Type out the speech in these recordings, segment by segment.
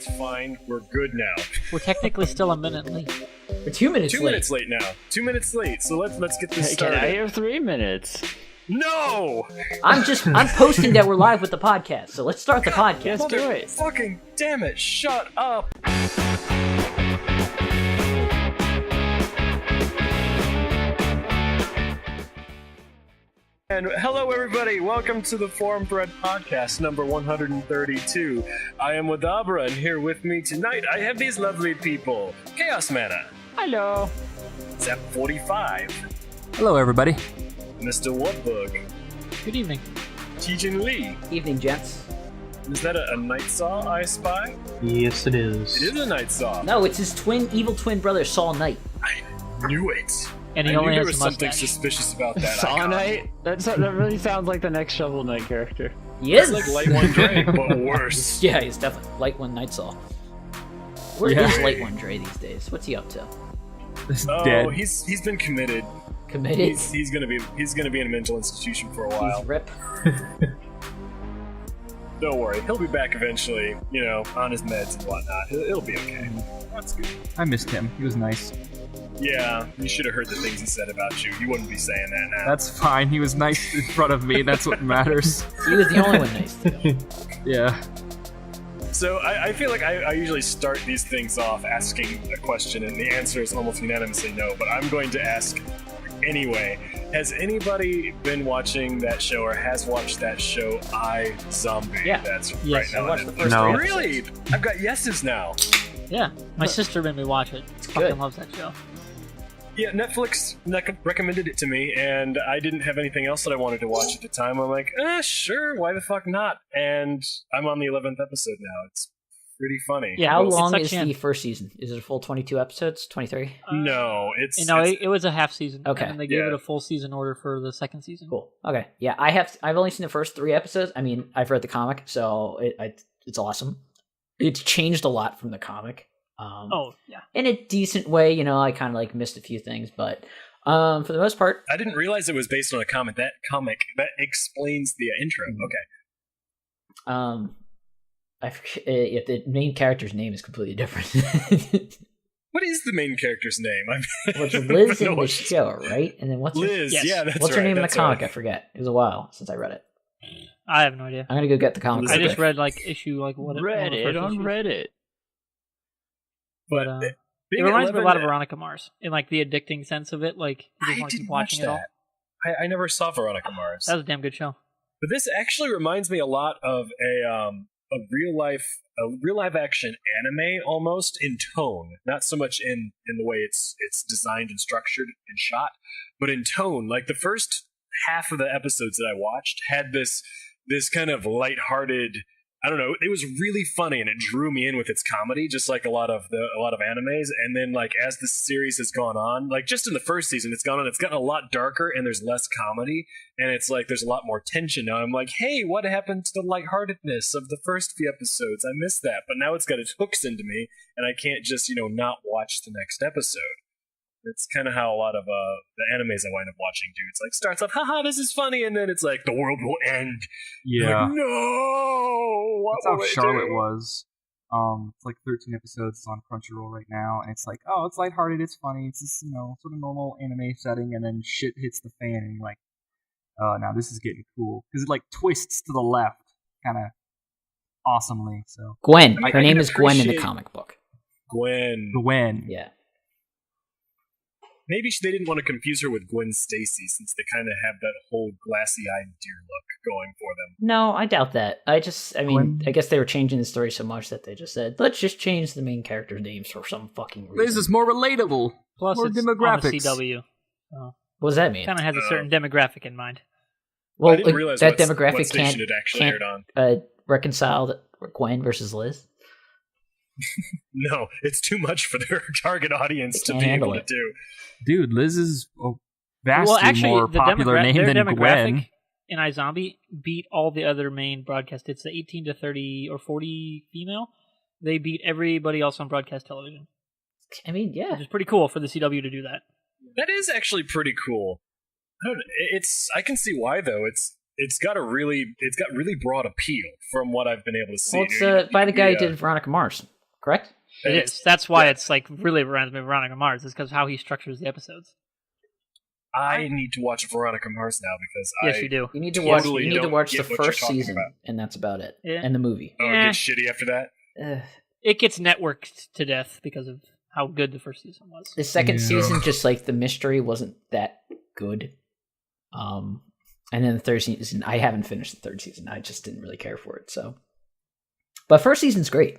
It's fine. We're good now. We're technically still a minute late. We're 2 minutes late. 2 minutes late now. 2 minutes late. So let's get this started. Can I have 3 minutes? No! I'm posting that we're live with the podcast, so let's start the podcast. Let's do it. Fucking damn it! Shut up! And hello, everybody. Welcome to the Forum Thread Podcast, number 132. I am Wadabra, and here with me tonight, I have these lovely people: Chaos Mana, Hello. Zap 45, Hello, everybody. Mr. Woodbug, Good evening. Teejin Lee. Evening, gents. Is that a night saw I spy? Yes, it is. It is a night saw. No, it's his evil twin brother, Saul Knight. I knew it. And I he knew only there has was a something mustache. suspicious about that. Saw icon. Knight? That really sounds like the next Shovel Knight character. He is. It's like Light One Drake, but worse. Yeah, he's definitely Light One Night Saul. Where is Light One Dre these days? What's he up to? Oh, Dead. he's been committed. Committed? He's gonna be in a mental institution for a while. He's rip. Don't worry, he'll be back eventually. You know, on his meds and whatnot. He'll be okay. That's good. I missed him. He was nice. Yeah, you should have heard the things he said about you. You wouldn't be saying that now. That's fine. He was nice in front of me. That's what matters. He was the only one nice to him. Yeah. So I feel like I usually start these things off asking a question, and the answer is almost unanimously no. But I'm going to ask anyway. Has anybody been watching that show or has watched that show, I, Zombie? Yeah. That's Yes, right I now. watched the first No. three Really? episodes. I've got yeses now. Yeah, my sister made me watch it. It's Fucking good. loves that show. Yeah, Netflix recommended it to me, and I didn't have anything else that I wanted to watch at the time. I'm like, sure, why the fuck not? And I'm on the 11th episode now. It's pretty funny. Yeah, How it long sucks is you in. the first season? Is it a full 22 episodes? 23? No, it's... You know, it's- it was a half season. Okay. And they gave Yeah. it a full season order for the second season. Cool. Okay. Yeah, I've only seen the first 3 episodes. I mean, I've read the comic, so it's awesome. It's changed a lot from the comic. Oh, yeah. In a decent way, you know, I kind of like missed a few things, but for the most part, I didn't realize it was based on a comic. That explains the intro. Okay. I forget if the main character's name is completely different. What is the main character's name? Well, it's Liz in the show, right? And then what's Liz, Yes. yeah, that's what's right. her name in the that's comic? right. I forget. It was a while since I read it. I have no idea. I'm gonna go get the comic. I Elizabeth. just read like issue like what Reddit first on issues. Reddit. But But it being reminds me a 11 lot of Veronica Mars in like the addicting sense of it. Like you just I want to didn't keep watch watching it all. that. I never saw Veronica Mars. That was a damn good show. But this actually reminds me a lot of a real live action anime almost in tone, not so much in the way it's designed and structured and shot, but in tone. Like the first half of the episodes that I watched had this kind of lighthearted. I don't know. It was really funny and it drew me in with its comedy, just like a lot of animes. And then, like as the series has gone on, like just in the first season, it's gotten a lot darker and there's less comedy, and it's like there's a lot more tension now. I'm like, hey, what happened to the lightheartedness of the first few episodes? I missed that, but now it's got its hooks into me, and I can't just not watch the next episode. It's kind of how a lot of the animes I wind up watching do. It's like starts off, haha, this is funny, and then it's like the world will end. Yeah. Like, no. What That's how will they Charlotte do? was. It's like 13 episodes. It's on Crunchyroll right now, and it's like, oh, it's lighthearted, it's funny, it's this, sort of normal anime setting, and then shit hits the fan, and you're like, oh, now this is getting cool. Because it, like, twists to the left, kind of awesomely, so. Gwen. I Her name can is Gwen in the appreciate- comic book. Gwen. Gwen. Yeah. Maybe they didn't want to confuse her with Gwen Stacy, since they kind of have that whole glassy-eyed deer look going for them. No, I doubt that. I mean, Gwen? I guess they were changing the story so much that they just said, let's just change the main character's names for some fucking reason. This is more relatable. Plus, More it's demographics. on the CW. So What does that mean? kind of has a certain demographic in mind. Well, I didn't realize that what demographic station can't it actually can't aired on. reconcile Gwen versus Liz. No, it's too much for their target audience They to can't be handle able it. to do. Dude, Liz is a vastly Well, actually, more the popular name their than demographic Gwen. in iZombie beat all the other main broadcasts. It's the 18 to 30 or 40 female. They beat everybody else on broadcast television, I mean, yeah. which is pretty cool for the CW to do that. That is actually pretty cool. I can see why though. It's got really broad appeal from what I've been able to see. Well, it's by the guy who did Veronica Mars. correct? It is. That's why it's like really reminds me of Veronica Mars, is because how he structures the episodes. I need to watch Veronica Mars now because Yes, you do. You need to Totally watch. You need to don't watch get the what you're first talking season, about. and that's about it. Yeah. And the movie. Oh, it Eh. gets shitty after that. It gets networked to death because of how good the first season was. The second Yeah. season, just like the mystery wasn't that good. And then the third season, I haven't finished the third season. I just didn't really care for it. So, but first season's great.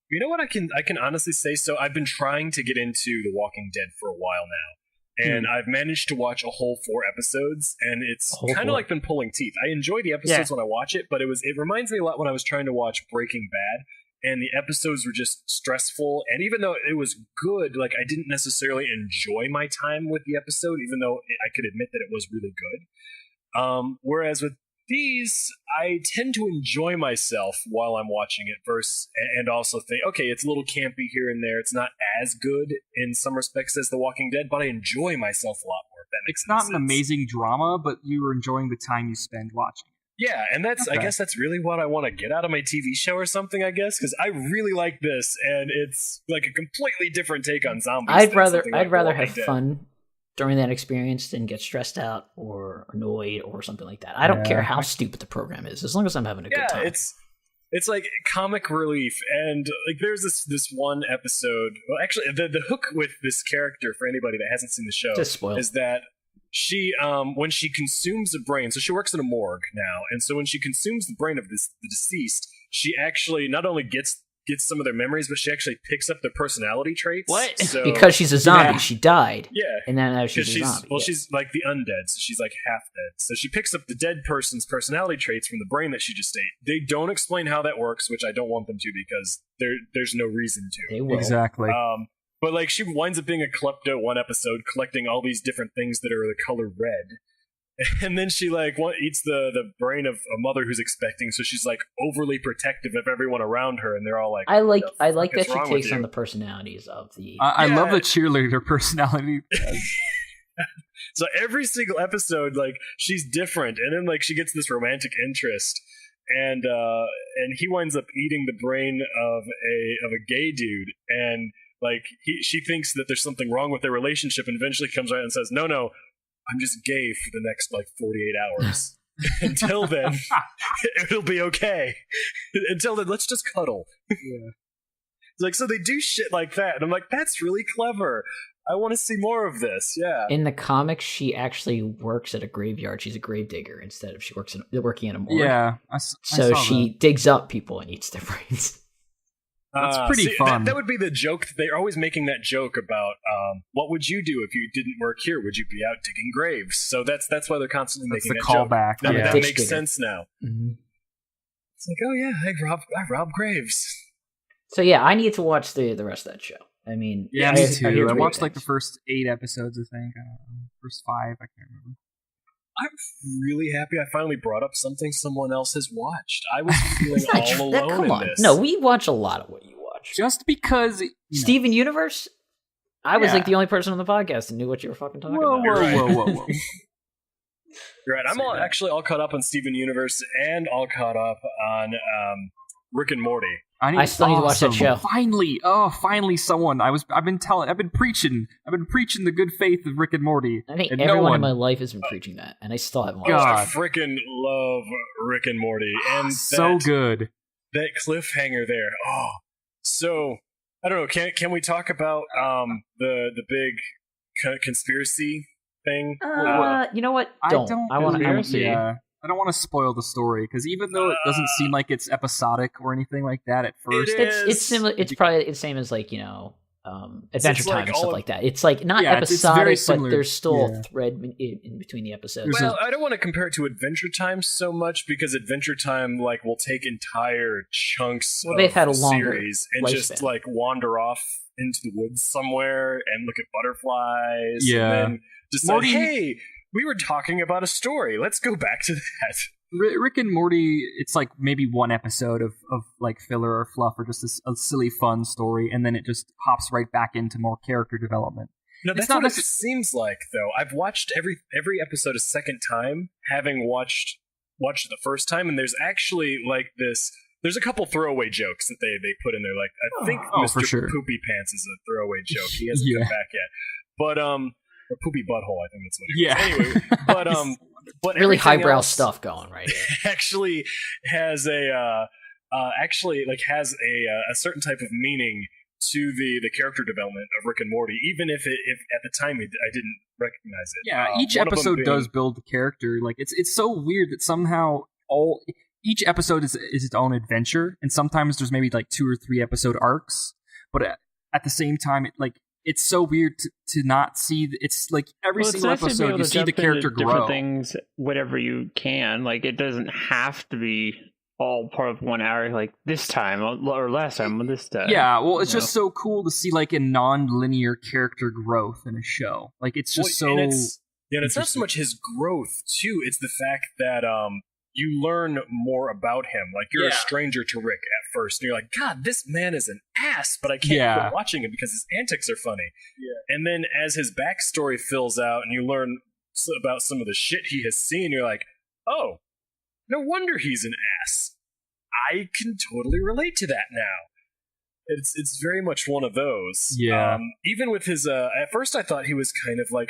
You know what I can honestly say? So I've been trying to get into The Walking Dead for a while now, and I've managed to watch a whole 4 episodes, and it's kind of like been pulling teeth. I enjoy the episodes when I watch it, but it reminds me a lot when I was trying to watch Breaking Bad, and the episodes were just stressful. And even though it was good, like I didn't necessarily enjoy my time with the episode, even though I could admit that it was really good. Whereas with these, I tend to enjoy myself while I'm watching it, and also think, okay, it's a little campy here and there. It's not as good in some respects as The Walking Dead, but I enjoy myself a lot more. If that makes It's not sense. an amazing drama, but you were enjoying the time you spend watching. Yeah, and I Okay. guess that's really what I want to get out of my TV show or something, I guess, because I really like this, and it's like a completely different take on zombies. I'd than rather something like The have Walking Dead. fun during that experience than get stressed out or annoyed or something like that. I don't care how stupid the program is, as long as I'm having a good time. It's like comic relief, and like there's this one episode. Well, actually, the hook with this character for anybody that hasn't seen the show Just spoil. is that she when she consumes a brain, so she works in a morgue now, and so when she consumes the brain of the deceased, she actually not only gets some of their memories, but she actually picks up their personality traits. What? So, Because she's a zombie, she died. yeah. And then now she's Because a zombie. yeah. she's like the undead, so she's like half dead. So she picks up the dead person's personality traits from the brain that she just ate. They don't explain how that works, which I don't want them to because there's no reason to. They will. Exactly. But like she winds up being a klepto one episode, collecting all these different things that are the color red. And then she like eats the brain of a mother who's expecting, so she's like overly protective of everyone around her, and they're all like, I like "What the that fuck is she wrong with takes on you?" the personalities of the. I love Yeah. the cheerleader personality. So every single episode, like she's different, and then like she gets this romantic interest, and he winds up eating the brain of a gay dude, and like she thinks that there's something wrong with their relationship, and eventually comes out and says, "No, I'm just gay for the next like 48 hours. Until then, it'll be okay. Until then, let's just cuddle." Yeah. Like so, they do shit like that, and I'm like, that's really clever. I want to see more of this. Yeah. In the comics, she actually works at a graveyard. She's a gravedigger instead of working in a morgue. Yeah. So she digs up people and eats their brains. That's pretty fun. That would be the joke. They're always making that joke about what would you do if you didn't work here? Would you be out digging graves? So that's why they're constantly That's making the that joke. callback. That, Yeah. that Ditch makes digger. sense now. Mm-hmm. It's like, oh yeah, I rob graves. So yeah, I need to watch the rest of that show. I mean, Yeah, I me hear too. I great watched like the things. first 8 episodes, I think. I don't know. First 5, I can't remember. I'm really happy I finally brought up something someone else has watched. I was feeling It's not true. all alone Come on. in this. No, we watch a lot of what you watch. Just because. Steven Universe? I was Yeah. like the only person on the podcast that knew what you were fucking talking Whoa, about. whoa. You're right. I'm actually all caught up on Steven Universe and all caught up on Rick and Morty. I still need to watch that show. Finally, someone. I've been preaching the good faith of Rick and Morty. I think and everyone no in one. my life has been preaching that, and I still haven't watched Oh, God. I freaking love Rick and Morty, and So good. that cliffhanger there. Oh, so I don't know. Can we talk about the big conspiracy thing? You know what? I Don't. don't. I want to. Conspiracy. Yeah. I don't want to spoil the story because even though it doesn't seem like it's episodic or anything like that at first, It It's similar. It's probably the same as like Adventure Time like and all stuff of- like that. It's like not Yeah, it's very episodic, but similar. there's still Yeah. a thread in between the episodes. Well, I don't want to compare it to Adventure Time so much because Adventure Time like will take entire chunks Well, of they've had a the longer series and just lifespan. like wander off into the woods somewhere and look at butterflies. Yeah. And then decide, Morty- hey, we were talking about a story. Let's go back to that. Rick and Morty, it's like maybe one episode of like filler or fluff or just a silly fun story, and then it just hops right back into more character development. No, It's that's not what it necess- seems like, though. I've watched every episode a second time, having watched the first time, and there's actually like this there's a couple throwaway jokes that they put in there. Like I think Mr. for sure. Poopy Pants is a throwaway joke. He hasn't come back yet, but or Poopy Butthole, I think that's what it is. Anyway, but Really everything highbrow else stuff going right here. actually has a has a certain type of meaning to the character development of Rick and Morty, even if at the time I didn't recognize it. Yeah, each one of them episode does build the character. Like it's so weird that somehow each episode is its own adventure, and sometimes there's maybe like 2 or 3 episode arcs, but at the same time, it's so weird to not see. It's like every single episode you see the character grow. Different things, whatever you can. Like it doesn't have to be all part of 1 hour. Like this time or last time or this time. Yeah, well, it's just so cool to see like a non-linear character growth in a show. Like it's just and it's not so much his growth too. It's the fact that you learn more about him. Like you're a stranger to Rick at first, and you're like, God, this man is an ass, but I can't quit watching him because his antics are funny. Yeah. And then as his backstory fills out, and you learn about some of the shit he has seen, you're like, oh, no wonder he's an ass. I can totally relate to that now. It's very much one of those. Yeah. Even with his, at first I thought he was kind of like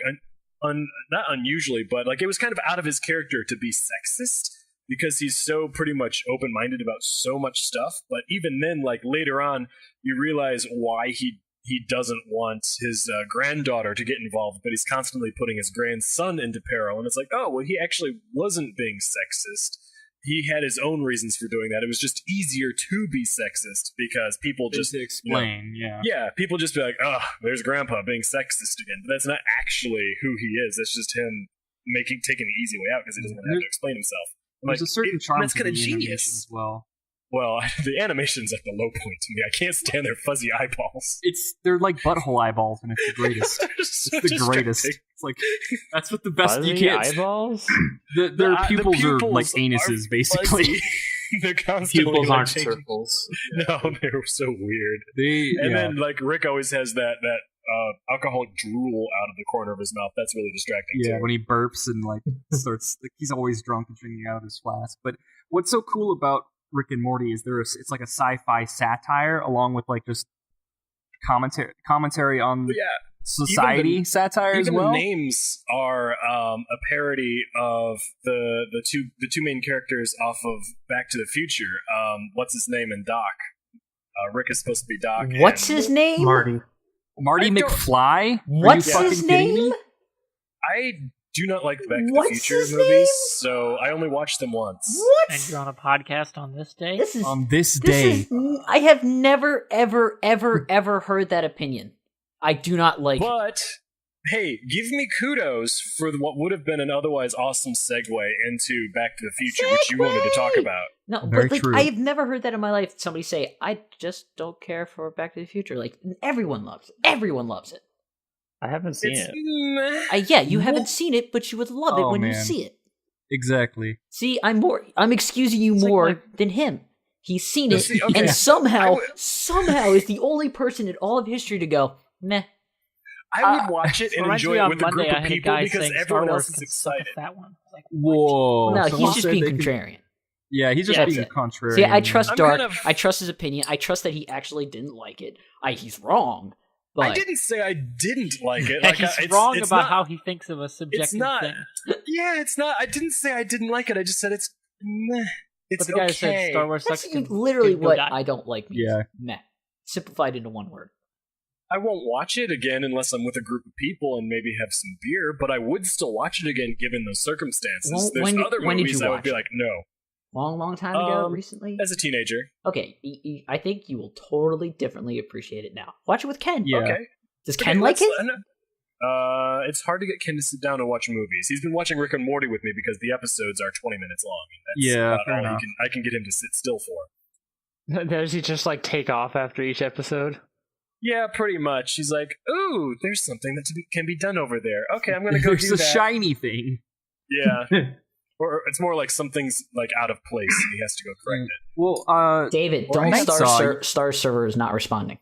not unusually, but like it was kind of out of his character to be sexist, because he's so pretty much open-minded about so much stuff. But even then, like later on, you realize why he doesn't want his granddaughter to get involved, but he's constantly putting his grandson into peril. And it's like, oh, well, he actually wasn't being sexist. He had his own reasons for doing that. It was just easier to be sexist because people just explain, people just be like, oh, there's Grandpa being sexist again. But that's not actually who he is. That's just him taking the easy way out because he doesn't want to have to explain himself. There's a certain charm. That's kind of genius as well. Well, the animation's at the low point to me. I can't stand their fuzzy eyeballs. They're like butthole eyeballs, and it's the greatest. It's the greatest. It's like that's what the best fuzzy you get. Eyeballs. Their pupils are like anuses, basically. They're constantly Pupils aren't changing. circles. No, they're so weird. And then like Rick always has that alcoholic drool out of the corner of his mouth. That's really distracting too. When he burps and like starts, like, he's always drunk and drinking out of his flask. But what's so cool about Rick and Morty is it's like a sci-fi satire along with like just commentary on society satire as well. The names are a parody of the two main characters off of Back to the Future. What's his name and Doc? Rick is supposed to be Doc. What's his name? Marty McFly? What's his name? I do not like the Back to the Future movies, so I only watched them once. What? And you're on a podcast on this day? On this day. I have never, ever, ever, ever heard that opinion. I do not like it. But, hey, give me kudos for what would have been an otherwise awesome segue into Back to the Future, which you wanted to talk about. No, Very but like true. I have never heard that in my life. Somebody say, I just don't care for Back to the Future. Like, everyone loves it. Everyone loves it. I haven't seen it. You haven't seen it, but you would love it when you see it. Exactly. See, I'm excusing you more than him. He's seen it, okay. and somehow is the only person in all of history to go, meh. I would watch it and enjoy it with a group of people because Star everyone Wars else is can excited. suck a fat one. Like, Whoa. No, Someone he's just said being they could- contrarian. Yeah, he's just Yeah, being that's a contrarian. See, I trust I'm Dark. kind of- I trust his opinion. I trust that he actually didn't like it. He's wrong. But I didn't say I didn't like it. yeah, Like, he's wrong it's about not, how he thinks of a subjective It's not. thing. Yeah, it's not. I didn't say I didn't like it. I just said it's meh. It's But the guy who okay. said Star Wars that's sucks. can- literally can go what die. I don't like. Means. Yeah. Meh. Simplified into one word. I won't watch it again unless I'm with a group of people and maybe have some beer, but I would still watch it again given those circumstances. Well, There's when- other when did movies you I would watch be it? like, no. Long time ago, recently. As a teenager. Okay, I think you will totally differently appreciate it now. Watch it with Ken. Yeah. Okay. Does Ken like it? It's hard to get Ken to sit down and watch movies. He's been watching Rick and Morty with me because the episodes are 20 minutes long. And that's about fair all enough. I can get him to sit still for. Does he just like take off after each episode? Yeah, pretty much. He's like, ooh, there's something that can be done over there. Okay, I'm going to go There's do a that. shiny thing. Yeah. Or it's more like something's like out of place and he has to go correct it. Well, David, Well, don't Star server is not responding.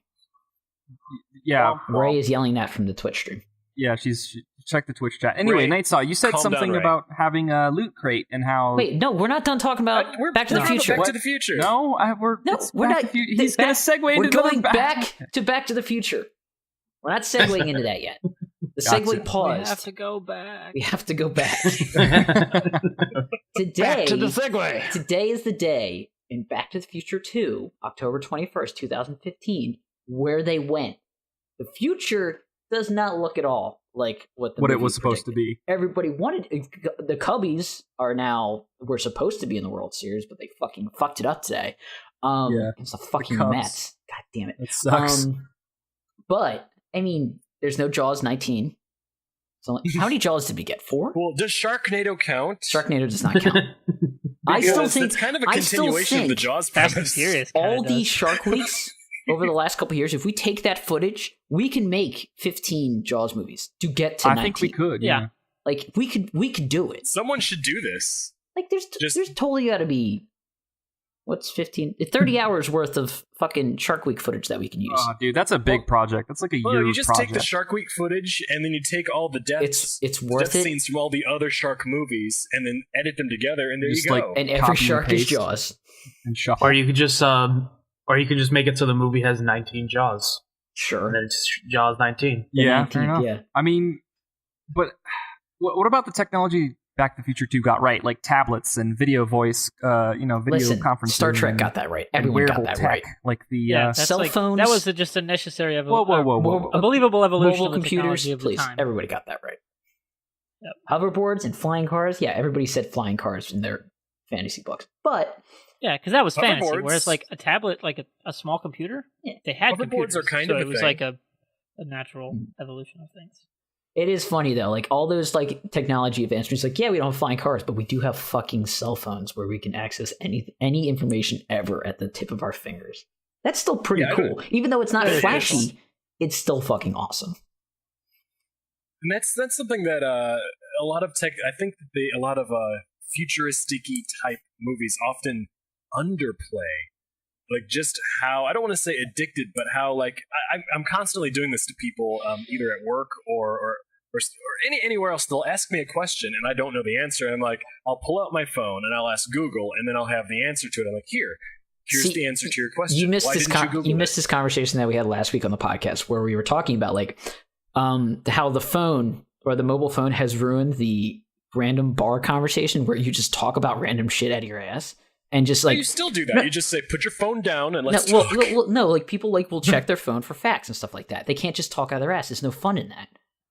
yeah. Ray is yelling that from the Twitch stream. Yeah, she's check the Twitch chat. Anyway, Ray, Nightsaw, you said calm down, something Ray. about having a loot crate and how. Wait, no, we're not done talking about We're Back to the on Future. Back to the Future. No, No, it's we're Back not. to He's going to segue into We're going another back to Back to the Future. We're not segueing into that yet. The Gotcha. segue We paused. have to go back. We have to go back. Today, Back to the segue. Today is the day in Back to the Future 2, October 21st, 2015, where they went. The future does not look at all like what it movie was supposed to predicted. be. Everybody wanted the Cubbies were supposed to be in the World Series, but they fucking fucked it up today. Yeah. It's the fucking Cubs. Mets. God damn it. It sucks. But I mean, there's no Jaws 19. So how many Jaws did we get? 4? Well, does Sharknado count? Sharknado does not count. I Because still think it's kind of a I still continuation of the think Jaws Fast and premise. Furious. all kinda these does. Shark Weeks over the last couple of years, if we take that footage, we can make 15 Jaws movies to get to I 19. think we could. Yeah. Like we could do it. Someone should do this. Like there's Just- totally got to be what's 15 30 hours worth of fucking Shark Week footage that we can use. Oh, dude, that's a big project. That's like a Well, year you just project. take the Shark Week footage and then you take all the deaths, It's worth death it. scenes from all the other shark movies and then edit them together, and there Just you like- go. And every Copy and shark is paste. Jaws. and shuffle. Or you could just make it so the movie has 19 Jaws, Sure. and then it's Jaws 19. The Yeah, 19th, fair enough. yeah. I mean, but what about the technology Back to the Future 2 got right? Like tablets and video voice, video Listen, conferencing. Star Trek and- got that right. and Everyone got wearable that tech, right. like the Yeah, that's cell like, phones. That was just a necessary whoa, whoa, whoa, whoa. unbelievable evolution Mobile of the computers, technology of the please. time. Everybody got that right. Yep. Hoverboards and flying cars. Yeah, everybody said flying cars in their fantasy books. But Yeah, because that was fantasy. Hoverboards- Whereas like a tablet, like a small computer, Yeah. they had Hoverboards computers, are kind so of a it was thing. like a natural evolution of things. it is funny though, like all those like technology advancements, like yeah, we don't have flying cars, but we do have fucking cell phones where we can access any information ever at the tip of our fingers. That's still pretty Yeah, I cool. Even though it's not It is. flashy, it's still fucking awesome. And that's something that a lot of tech. I think that a lot of futuristic-y type movies often underplay. Like just how, I don't want to say addicted, but how like I'm constantly doing this to people, either at work or anywhere else. They'll ask me a question and I don't know the answer, and I'm like, I'll pull out my phone and I'll ask Google, and then I'll have the answer to it. I'm like, here's See, the answer to your question. You missed Why this. didn't you Google You it? missed this conversation that we had last week on the podcast where we were talking about like how the phone or the mobile phone has ruined the random bar conversation where you just talk about random shit out of your ass and just No, like you still do that. No. You just say, put your phone down and no, let's talk. no, like people like will check their phone for facts and stuff like that. They can't just talk out of their ass. There's no fun in that.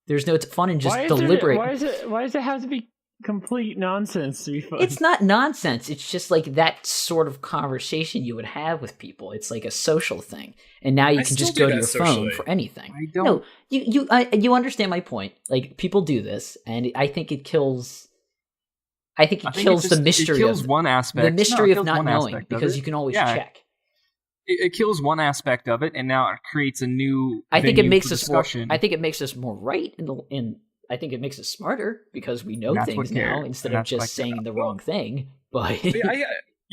There's no fun in just deliberate. Why does it have to be complete nonsense to be fun? It's not nonsense. It's just like that sort of conversation you would have with people. It's like a social thing, and now you I can still just do go to that your socially. phone for anything. I don't. No, you understand my point. Like people do this, and I think it kills. I think it I think kills it just- the mystery It kills of one aspect. the mystery it of kills not one knowing aspect of because it. you can always Yeah. check. It kills one aspect of it, and now it creates a new. I think it venue makes for us more. discussion. I think it makes us more right in. I think it makes us smarter because we know That's things what now cares. instead And of that's what I just care saying about. the wrong thing. But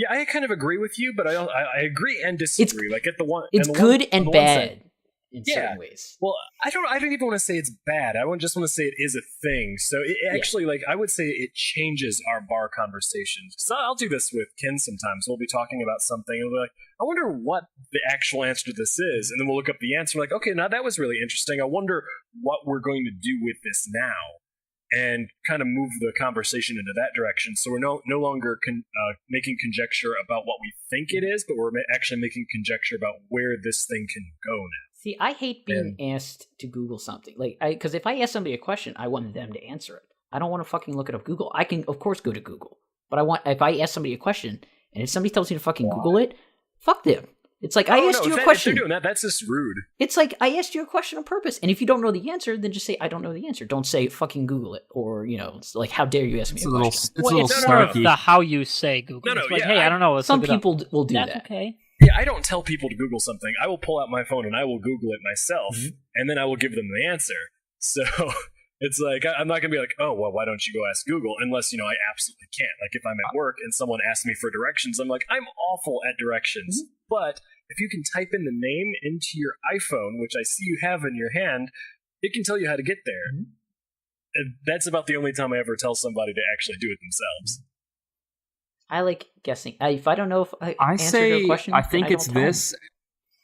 I kind of agree with you, but I agree and disagree. Like at the one, it's and the good one, and on the one side- bad in Yeah. certain ways. Well, I don't even want to say it's bad. I just want to say it is a thing. So it actually, like, I would say it changes our bar conversations. So I'll do this with Ken sometimes. We'll be talking about something, and we'll be like, I wonder what the actual answer to this is, and then we'll look up the answer. We're like, okay, now that was really interesting. I wonder what we're going to do with this now, and kind of move the conversation into that direction. So we're no longer making conjecture about what we think it is, but we're actually making conjecture about where this thing can go now. See, I hate being asked to Google something. Like, because if I ask somebody a question, I want them to answer it. I don't want to fucking look it up Google. I can, of course, go to Google, but if I ask somebody a question and if somebody tells me to fucking Google it, fuck them. It's like I asked you a question. If they're doing that, that's just rude. It's like I asked you a question on purpose, and if you don't know the answer, then just say I don't know the answer. Don't say fucking Google it, or it's like how dare you ask me It's a a little, question. it's a little It's more of snarky. the how you say Google. No, It's like, yeah, hey, I don't know. Let's Some look it up. people will do That's that. okay. Yeah, I don't tell people to Google something. I will pull out my phone and I will Google it myself, and then I will give them the answer. So it's like I'm not gonna be like, oh well, why don't you go ask Google? Unless I absolutely can't. Like if I'm at work and someone asks me for directions, I'm like, I'm awful at directions. But if you can type in the name into your iPhone, which I see you have in your hand, it can tell you how to get there. that's about the only time I ever tell somebody to actually do it themselves. I like guessing. If I don't know if I I answered say your question, I then think don't it's tell 'em. this.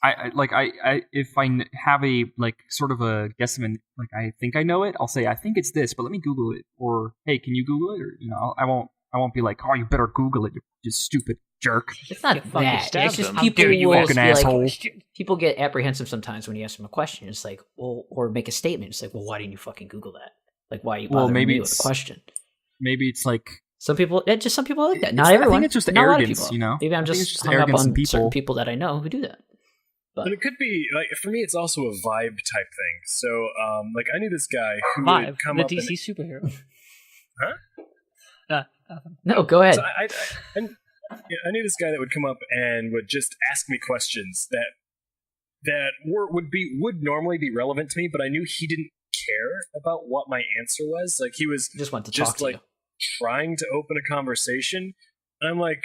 I if I have a like sort of a guesstimate, like I think I know it. I'll say I think it's this, but let me Google it. Or hey, can you Google it? Or I won't be like, oh, you better Google it, you stupid jerk. It's not You fucking that. stab It's just them. How people dare you will ask be an like, asshole. people get apprehensive sometimes when you ask them a question. It's like, well, or make a statement. It's like, well, why didn't you fucking Google that? Like, why are you Well, bothering maybe me with a it's- question? Maybe it's like Some people are like that. It's- Not I think everyone. it's just Not a lot of arrogance, people. you know? Maybe I'm I think it's just just hung up arrogance on in certain people. people that I know who do that. But it could be like for me, it's also a vibe type thing. So, like I knew this guy who Vibe, would come the up DC superhero. Huh? Nothing. No, go ahead. So I knew this guy that would come up and would just ask me questions that would normally be relevant to me, but I knew he didn't care about what my answer was. Like he was Just want to talk just to like you. trying to open a conversation, and I'm like,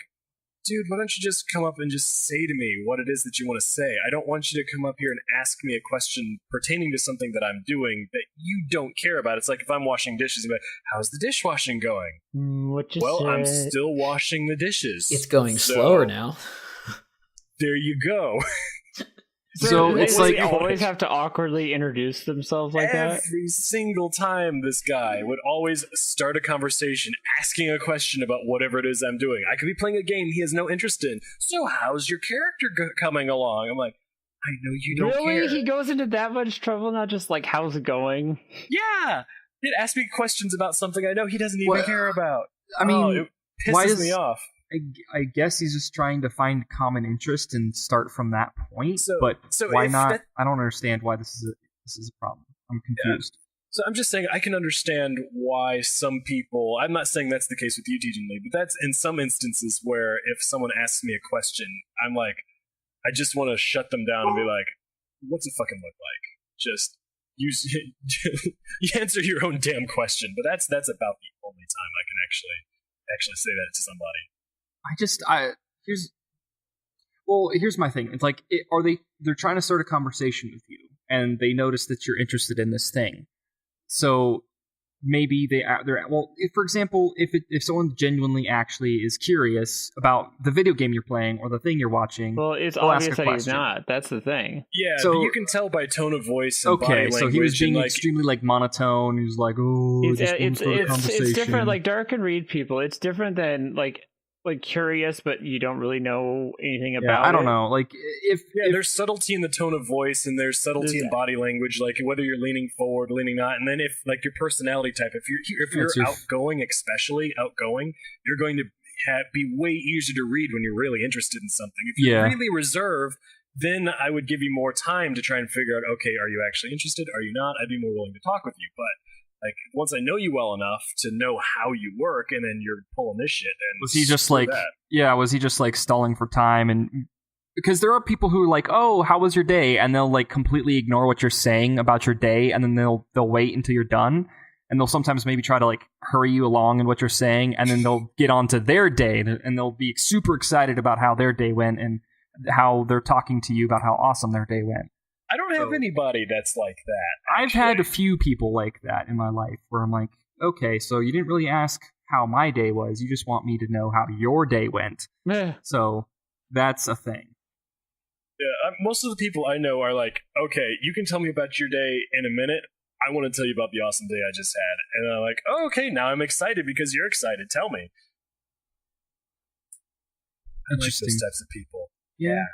dude, why don't you just come up and just say to me what it is that you want to say? I don't want you to come up here and ask me a question pertaining to something that I'm doing that you don't care about. It's like if I'm washing dishes, I'm like, how's the dishwashing going? What you Well, say? I'm still washing the dishes. It's going So, slower now. There you go. So it's they like always have to awkwardly introduce themselves like that. Every single time this guy would always start a conversation asking a question about whatever it is I'm doing. I could be playing a game he has no interest in. So how's your character coming along? I'm like, I know you don't Really? care. He goes into that much trouble, not just like, how's it going? Yeah. He'd ask me questions about something I know he doesn't even Well, care about. I mean, it pisses why does me off. I guess he's just trying to find common interest and start from that point. So- but so why if not? that- I don't understand why this is a problem. I'm confused. So I'm just saying I can understand why some people, I'm not saying that's the case with you, TJ Lee, but that's in some instances where if someone asks me a question, I'm like, I just want to shut them down and be like, what's it fucking look like? Just use you answer your own damn question. But that's about the only time I can actually say that to somebody. Here's my thing. It's like, they're trying to start a conversation with you, and they notice that you're interested in this thing. So maybe for example, if someone genuinely actually is curious about the video game you're playing or the thing you're watching, Well, it's they'll ask obvious a that he's question. not. That's the thing. Yeah, So- but you can tell by tone of voice and Okay, body language. so he was being and, like, extremely like monotone. He was like, "Oh, I just want to start a conversation." It's different. Like Dark and Read people, it's different than like curious, but you don't really know anything yeah, about. I don't it. know. Like if there's subtlety in the tone of voice, and there's subtlety in body language, like whether you're leaning forward, leaning not, and then if like your personality type, if you're That's your- outgoing, especially outgoing, you're going to be way easier to read when you're really interested in something. If you're Yeah. really reserved, then I would give you more time to try and figure out, okay, are you actually interested? Are you not? I'd be more willing to talk with you, but. Like once I know you well enough to know how you work, and then you're pulling this shit. And was he just screw like, that. was he just like stalling for time? And because there are people who are like, "Oh, how was your day?" and they'll like completely ignore what you're saying about your day, and then they'll wait until you're done, and they'll sometimes maybe try to like hurry you along in what you're saying, and then they'll get on to their day, and they'll be super excited about how their day went and how they're talking to you about how awesome their day went. I don't have anybody that's like that. I've had a few people like that in my life where I'm like, okay, so you didn't really ask how my day was. You just want me to know how your day went. Meh. So that's a thing. Yeah, most of the people I know are like, okay, you can tell me about your day in a minute. I want to tell you about the awesome day I just had. And I'm like, oh, okay, now I'm excited because you're excited. Tell me. I like Interesting. those types of people. Yeah.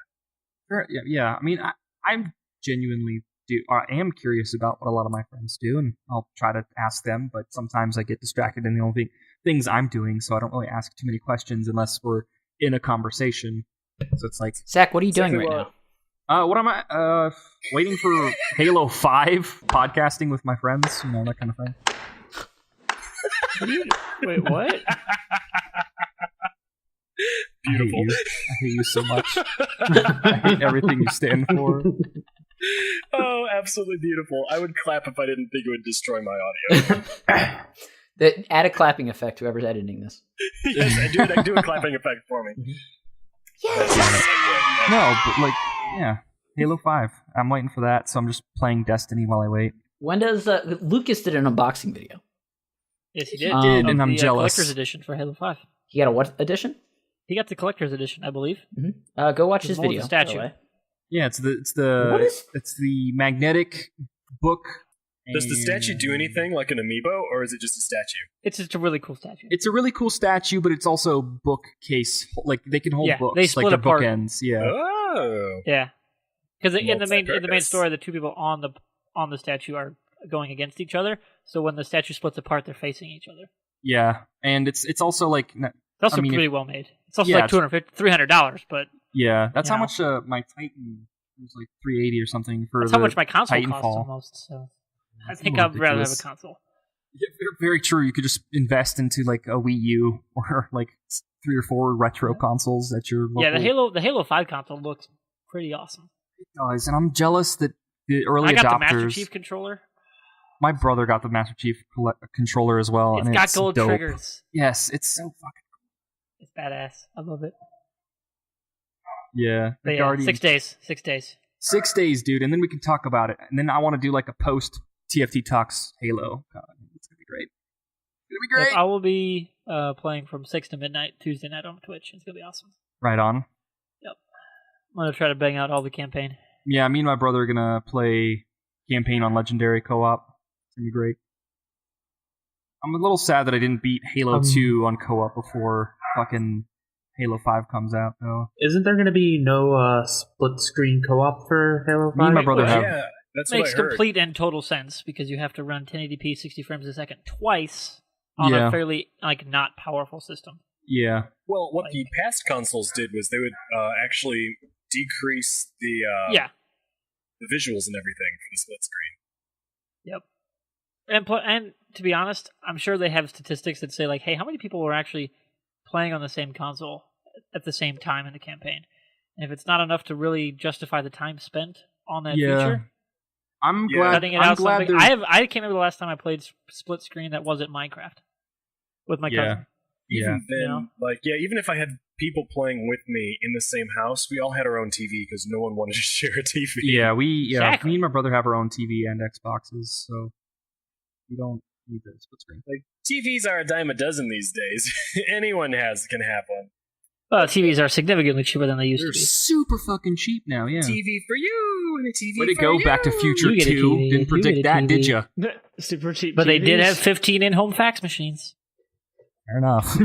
Sure, yeah. I mean, I'm genuinely I am curious about what a lot of my friends do, and I'll try to ask them, but sometimes I get distracted in the only things I'm doing, so I don't really ask too many questions unless we're in a conversation. So it's like, Zach, what are you doing right now? what am I? Waiting for Halo 5, podcasting with my friends, that kind of thing. Wait, what? Beautiful. I hate you so much. I hate everything you stand for. Oh, absolutely beautiful. I would clap if I didn't think it would destroy my audio. Add a clapping effect, whoever's editing this. Yes, I do a clapping effect for me. No, but yeah, Halo 5. I'm waiting for that, so I'm just playing Destiny while I wait. When does Lucas did an unboxing video? Yes, he did. did, and I'm the, jealous. Collector's edition for Halo 5. He got a what edition? He got the Collector's edition, I believe. Go watch his The one with video. the statue. by the way. Yeah, it's the What is- it's the magnetic book. Does the statue do and- anything like an amiibo, or is it just a statue? It's just a really cool statue. It's a really cool statue, but it's also bookcase. Like they can hold Yeah, books. they like split they're apart. bookends. Yeah. Oh. Yeah, because in the main Multi-purpose. story, the two people on the statue are going against each other. So when the statue splits apart, they're facing each other. Yeah, and it's also like It's also I mean, pretty well made. It's also yeah, like $300, but yeah, that's You how know. much my Titan was like $380 or something for that's the how much my console costs Titanfall. almost. So I That's think a I'd little rather have a ridiculous. console. Yeah, very true. You could just invest into like a Wii U or like 3 or 4 retro consoles that you're Yeah, the Halo 5 console looks pretty awesome. does, and I'm jealous that the early I got adopters. the Master Chief controller. My brother got the Master Chief controller as well, It's and got it's gold dope. triggers. Yes, it's so fucking It's badass. I love it. yeah. But The yeah, Guardian. 6 days. 6 days. 6 days, dude, and then we can talk about it. And then I want to do like a post TFT talks Halo. God, it's gonna be great. It's gonna be great. Yep, I will be playing from 6 to midnight Tuesday night on Twitch. It's gonna be awesome. Right on. I'm gonna try to bang out all the campaign. Yeah, me and my brother are gonna play campaign on Legendary co-op. It's gonna be great. I'm a little sad that I didn't beat Halo 2 on co-op before fucking Halo 5 comes out, though. Isn't there going to be no split screen co-op for Halo 5? Me and my brother have. Yeah, that's what Makes I heard. complete and total sense because you have to run 1080p 60 frames a second twice on Yeah. a fairly not powerful system. Yeah. Well, what the past consoles did was they would actually decrease the Yeah. the visuals and everything for the split screen. Yep. And to be honest, I'm sure they have statistics that say like, hey, how many people were actually playing on the same console at the same time in the campaign? And if it's not enough to really justify the time spent on that Yeah. feature, I'm Yeah. glad. cutting it I'm out glad something. there's- I can't remember the last time I played split screen that wasn't Minecraft with my Yeah. cousin. Yeah. Even then, You know? even if I had people playing with me in the same house, we all had our own TV because no one wanted to share a TV. Yeah, Exactly. me and my brother have our own TV and Xboxes, so we don't need the split screen. Like TVs are a dime a dozen these days. Anyone can have one. Well, TVs are significantly cheaper than they used They're to be. super fucking cheap now. Yeah. TV for you and a TV Way to for go! you. Back to Future You get a 2. TV, Didn't you predict get a that, did TV. you? Super cheap. But they did TVs. have 15 in-home fax machines. Fair enough.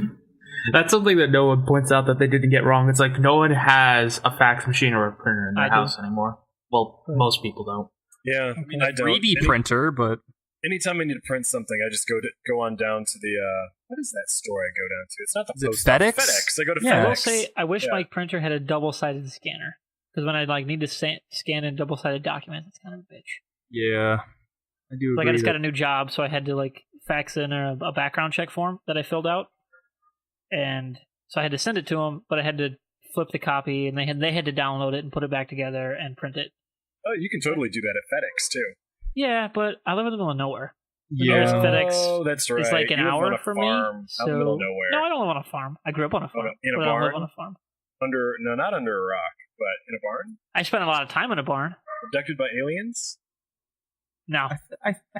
That's something that no one points out that they didn't get wrong. It's like no one has a fax machine or a printer in their I do. house anymore. Well, most people don't. Yeah, I mean, I don't. 3D printer, but Anytime I need to print something, I just go on down to the what is that store I go down to? It's not the Is it post FedEx? office. FedEx. I go to Yeah. I will FedEx. say, I wish Yeah. my printer had a double-sided scanner. Because when I need to scan in double-sided documents, it's kind of a bitch. yeah, I do. Like I agree just got that- a new job, so I had to fax in a background check form that I filled out, and so I had to send it to them, but I had to flip the copy, and they had to download it and put it back together and print it. Oh, you can totally do that at FedEx too. Yeah, but I live in the middle of nowhere. Yeah. FedEx Oh, that's right. It's like an You live on hour a for farm me. out in the middle of So nowhere. no, I don't live on a farm. I grew up on a farm, In a but I don't live barn? on a farm. Not under a rock, but in a barn. I spent a lot of time in a barn. Abducted by aliens. No,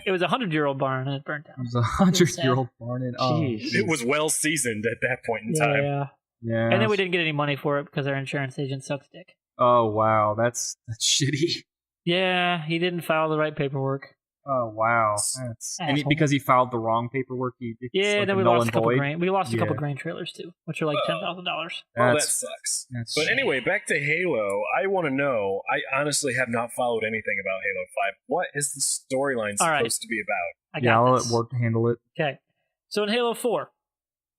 it was a 100-year-old barn and it burnt It down. was 100-year-old barn. And, Jeez. It was well seasoned at that point in time. Yeah, Yeah. and then we didn't get any money for it because our insurance agent sucks dick. Oh wow, that's shitty. Yeah, he didn't file the right paperwork. Oh wow, that's and Asshole. because he filed the wrong paperwork. It's Yeah, like then a we null lost a and couple void. grain. We lost a couple Yeah. grain trailers too, which are like $10,000. Well, that That's- sucks. that's But anyway, back to Halo. I want to know. I honestly have not followed anything about Halo 5. What is the storyline All right. supposed to be about? I yeah, got I'll this. let Ward handle it. Okay, so in Halo 4,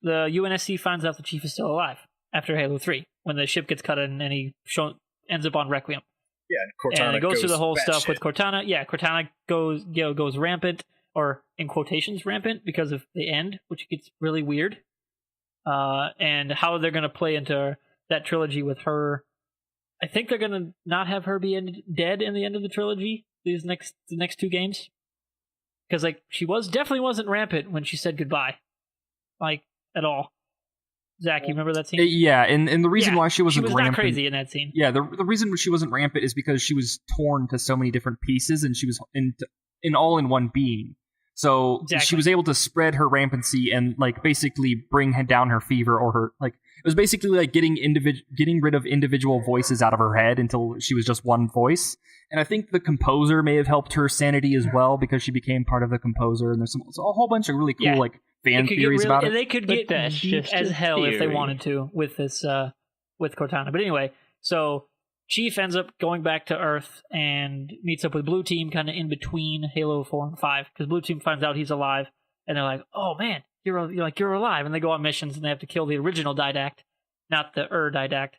the UNSC finds out the chief is still alive after Halo 3 when the ship gets cut in and ends up on Requiem. Yeah, and Cortana And it goes through the whole stuff batshit. with Cortana. Yeah, Cortana goes rampant, or in quotations rampant, because of the end, which gets really weird. And how they're going to play into that trilogy with her. I think they're going to not have her be dead in the end of the trilogy. The next two games, because she definitely wasn't rampant when she said goodbye, at all. Zach, you remember that scene? Yeah, and the reason Yeah, why she wasn't she was rampant, not crazy in that scene. Yeah, the reason she wasn't rampant is because she was torn to so many different pieces, and she was in all in one being. So Exactly. she was able to spread her rampancy and like basically bring down her fever, or her like it was basically like getting rid of individual voices out of her head until she was just one voice. And I think the composer may have helped her sanity as well, because she became part of the composer. And there's a whole bunch of really cool like fan theories about it. They could But get that's deep just as a hell if they theory. wanted to with this with Cortana. But anyway, so Chief ends up going back to Earth and meets up with Blue Team kind of in between Halo 4 and 5, because Blue Team finds out he's alive, and they're like, "Oh man, you're alive," and they go on missions and they have to kill the original Didact, not the Didact,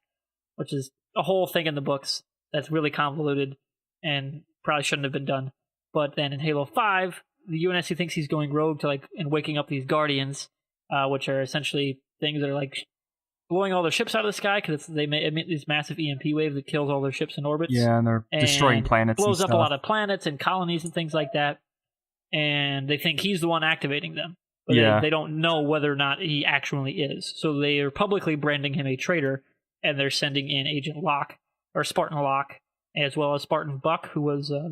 which is a whole thing in the books that's really convoluted and probably shouldn't have been done. But then in Halo 5, the UNSC thinks he's going rogue to and waking up these Guardians, which are essentially things that are blowing all their ships out of the sky, because they emit these massive EMP waves that kills all their ships in orbits. Yeah, and they're destroying planets. Blows and up stuff. a lot of planets and colonies and things like that. And they think he's the one activating them. But they don't know whether or not he actually is. So they are publicly branding him a traitor, and they're sending in Agent Locke, or Spartan Locke, as well as Spartan Buck, who was one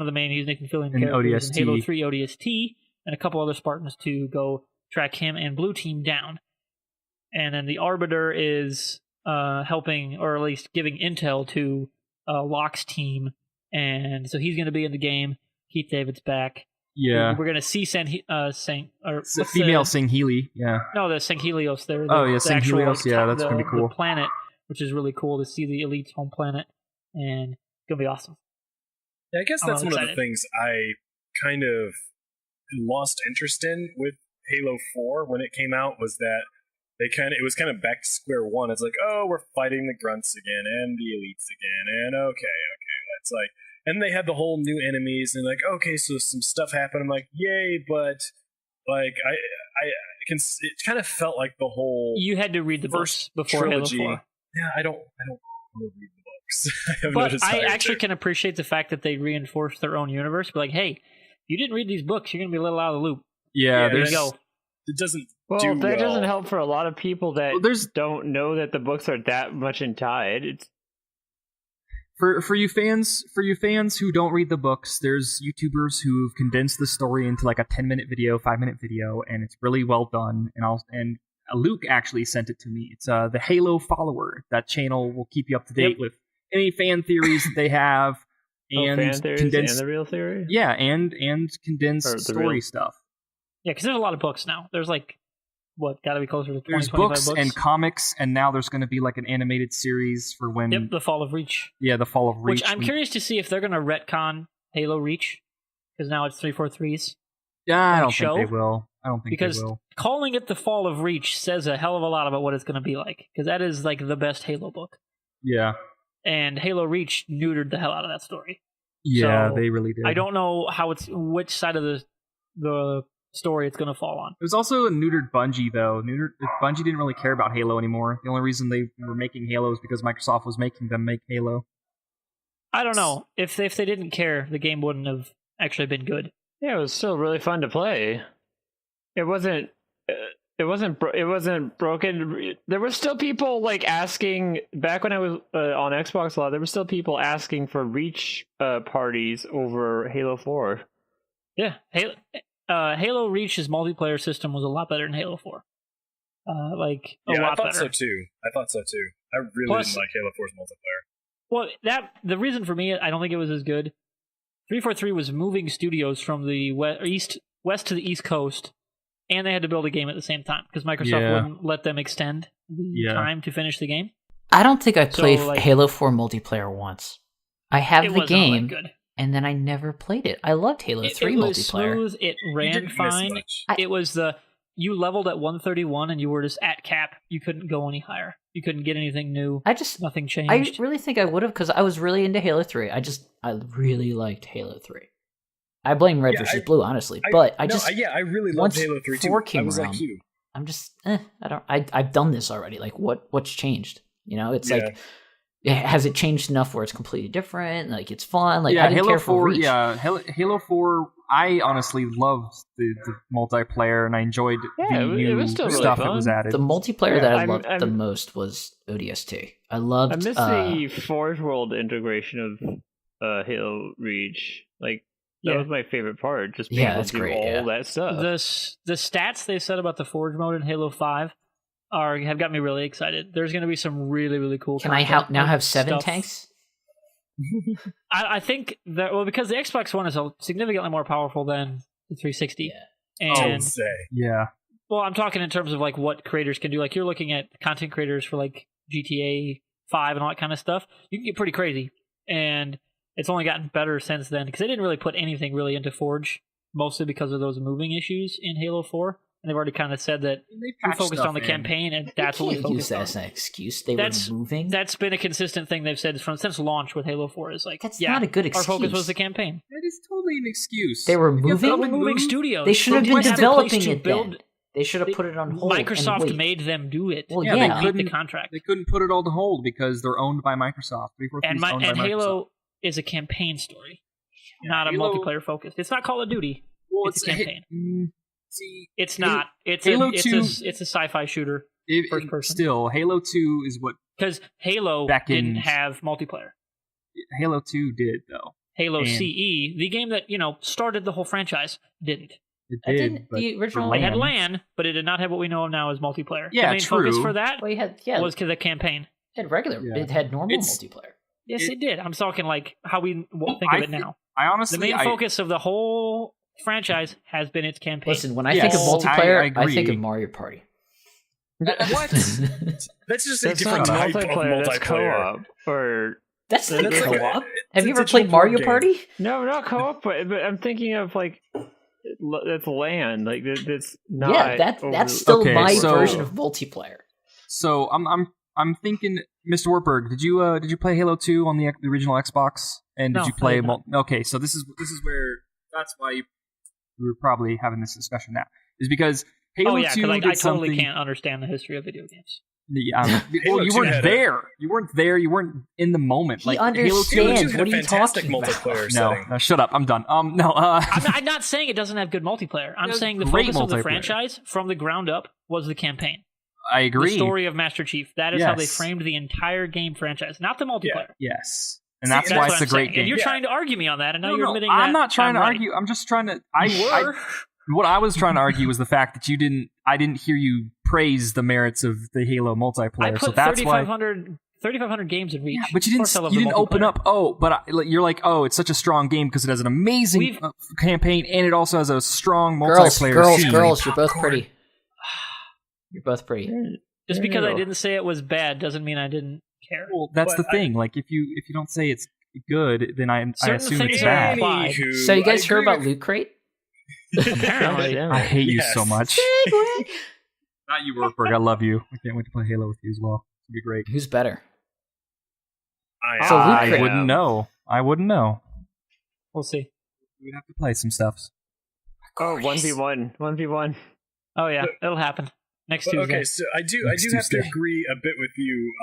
of the main Nathan Fillion characters in Halo 3 ODST, and a couple other Spartans to go track him and Blue Team down. And then the Arbiter is helping, or at least giving intel to Locke's team, and so he's going to be in the game. Keith David's back. Yeah, we're going to see female Singhili. Yeah, no, the Sanghelios. They're Sanghelios. Yeah, that's going to be cool. The planet, which is really cool to see the Elite's home planet, and it's going to be awesome. Yeah, I guess that's one of the things I kind of lost interest in with Halo 4 when it came out, was that it was kind of back to square one. It's like, oh, we're fighting the grunts again and the elites again, and okay, that's like, and they had the whole new enemies, and like, okay, so some stuff happened. I'm like, yay, but like it kind of felt like the whole you had to read the first books before trilogy. Halo 4. Yeah, I don't want to read the books. I have but no desire I actually to. can appreciate the fact that they reinforced their own universe. Be like, hey, you didn't read these books, you're gonna be a little out of the loop. Yeah, there you go. It doesn't. Well, that doesn't help for a lot of people that don't know that the books are that much tied. It's for you fans who don't read the books. There's YouTubers who've condensed the story into like a 10-minute video, 5-minute video, and it's really well done. And Luke actually sent it to me. It's the Halo Follower. That channel will keep you up to date with any fan theories that they have, and fan theories and the real theory. Yeah, and condensed story stuff. Yeah, because there's a lot of books now. There's got to be closer to 20, there's 25 books and comics, and now there's going to be like an animated series for when... Yep, The Fall of Reach. Yeah, The Fall of Reach. Which I'm curious to see if they're going to retcon Halo Reach, because now it's 343's. Yeah, I don't think they will. Because calling it The Fall of Reach says a hell of a lot about what it's going to be like, because that is like the best Halo book. Yeah. And Halo Reach neutered the hell out of that story. Yeah, so they really did. I don't know which side of the story it's going to fall on. It was also a neutered Bungie, though. Bungie didn't really care about Halo anymore. The only reason they were making Halo is because Microsoft was making them make Halo. I don't know. If they didn't care, the game wouldn't have actually been good. Yeah, it was still really fun to play. It wasn't broken. There were still people asking, back when I was on Xbox a lot, there were still people asking for Reach parties over Halo 4. Yeah, Halo Reach's multiplayer system was a lot better than Halo 4. A lot better. I thought so too. I really didn't like Halo 4's multiplayer. Well, the reason for me, I don't think it was as good. 343 was moving studios from the west to the East Coast, and they had to build a game at the same time because Microsoft wouldn't let them extend the time to finish the game. I don't think I played Halo 4 multiplayer once. I have the game, and then I never played it. I loved Halo 3 multiplayer. It was smooth. It ran fine. It was you leveled at 131 and you were just at cap. You couldn't go any higher. You couldn't get anything new. I Nothing changed. really think I would have, because I was really into Halo 3. I really liked Halo 3. I blame Red versus Blue, honestly, but I really loved Halo 3 too. 4 came around, like you. I'm just, I've done this already. Like, what's changed? It's has it changed enough where it's completely different? Like, it's fun. Like, I didn't Halo care 4, for Reach. Halo 4. I honestly loved the multiplayer, and I enjoyed the new stuff that was added. The multiplayer that I loved the most was ODST. I loved. I miss the Forge World integration of Halo Reach. Like, That Yeah. was my favorite part. Just being Yeah, able that's to do great, all yeah. that stuff. The stats they've said about the Forge mode in Halo 5 have got me really excited. There's going to be some really, really cool Can I content, now like have 7 stuff. tanks? I think that, well, because the Xbox One is significantly more powerful than the 360. Yeah. I would And, say. Yeah. well, I'm talking in terms of like what creators can do. Like you're looking at content creators for like GTA 5 and all that kind of stuff. You can get pretty crazy. And it's only gotten better since then because they didn't really put anything really into Forge, mostly because of those moving issues in Halo 4. And they've already kind of said that They we patched focused stuff on the in. campaign, and You that's what we can't use focused that on. as an excuse. They That's- were moving. That's been a consistent thing they've said since launch with Halo 4. Is like, That's yeah, not a good our focus excuse. was the campaign. That is totally an excuse. They were If you have moving? to They were moving move- studios. They should have They been didn't have a developing place to it build. then. They should have put it on hold. Microsoft and wait. made them do it. Well, Yeah, yeah. they They beat couldn't. the contract. They couldn't put it all to hold because they're owned by Microsoft. 343 And is owned by Microsoft. Halo is a campaign story, not a Halo- multiplayer focus. It's not Call of Duty. Well, it's a campaign. See, It's Halo- not. It's Halo it's 2 it's a sci-fi shooter first person. Still, Halo 2 is what because Halo Back in- didn't have multiplayer. Halo 2 did, though. Halo And- CE, the game that started the whole franchise, didn't. It That did. didn't- but the original- for It had LAN- LAN, but it did not have what we know now as multiplayer. Yeah, the main focus true. for that Well, it was the campaign. regular. Yeah. It had normal It's- multiplayer. Yes, It- it did. I'm talking like how we think I of it thi- now. I The honestly, main focus of the whole franchise has been its campaign. Listen, when I Yes, think of I multiplayer, I, agree. think of Mario Party. What? That's just a That's different not type of multiplayer. That's multiplayer. co-op. Or That's not That's like co-op. a- Have you it's ever a played team Mario game. Party? no, not co-op. But I'm thinking of like that's LAN. Like that's not. Yeah, that's over- still Okay, my so- version of multiplayer. So I'm thinking, Mr. Wartburg, did you play Halo 2 on the original Xbox? And did No, you I play? did not. Okay, so this is where that's why we're probably having this discussion now. Is because Halo oh yeah, 2 because did I totally something. can't understand the history of video games. Yeah, Halo well, you 2 weren't had a- there. You weren't there. You weren't in the moment. He Like understands. Halo 2, What had are a you fantastic talking about? multiplayer No, setting. no, shut up. I'm done. No. I'm not saying it doesn't have good multiplayer. I'm There's saying the great focus of the multiplayer. franchise from the ground up was the campaign. I agree. The story of Master Chief. That is how they Yes. framed the entire game franchise, not the multiplayer. Yes, and See, that's that's why what it's I'm a great saying. game. And you're Yeah. trying to argue me on that, and now you're No, admitting I'm that not trying to I'm right. argue. I'm just trying to. You were. What I was trying to argue was the fact that I didn't hear you praise the merits of the Halo multiplayer. I put so that's why. 3,500 games in Reach. Yeah, but you Of didn't. course I love You the didn't open multiplayer. up. Oh, but you're like, oh, it's such a strong game because it has an amazing We've- campaign and it also has a strong Girls, multiplayer. girls, scene. girls, you're both pretty. You're both pretty. Just because I Ew. didn't say it was bad doesn't mean I didn't care. Well, that's But the thing. Like, if you don't say it's good, then I Certain assume it's things are bad. implied. Anywho, So you guys I heard agree about with- Loot Crate? Apparently. Damn I it. hate you Yes. so much. Not you, Wartburg. I love you. I can't wait to play Halo with you as well. It'll be great. Who's better? I, So Loot I Crate- wouldn't know. I wouldn't know. We'll see. We'd have to play some stuff. Oh, 1v1. 1v1. Oh yeah, it'll happen next But, Tuesday. okay, so I do Next have to Tuesday. agree a bit with you,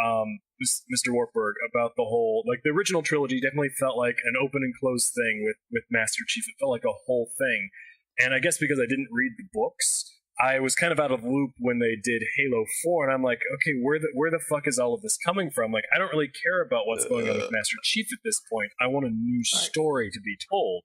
Mr. Wartburg, about the whole the original trilogy definitely felt like an open and closed thing with Master Chief. It felt like a whole thing, and I guess because I didn't read the books, I was kind of out of the loop when they did Halo 4, and I'm like, okay, where the fuck is all of this coming from? Like, I don't really care about what's going on with Master Chief at this point. I want a new story to be told.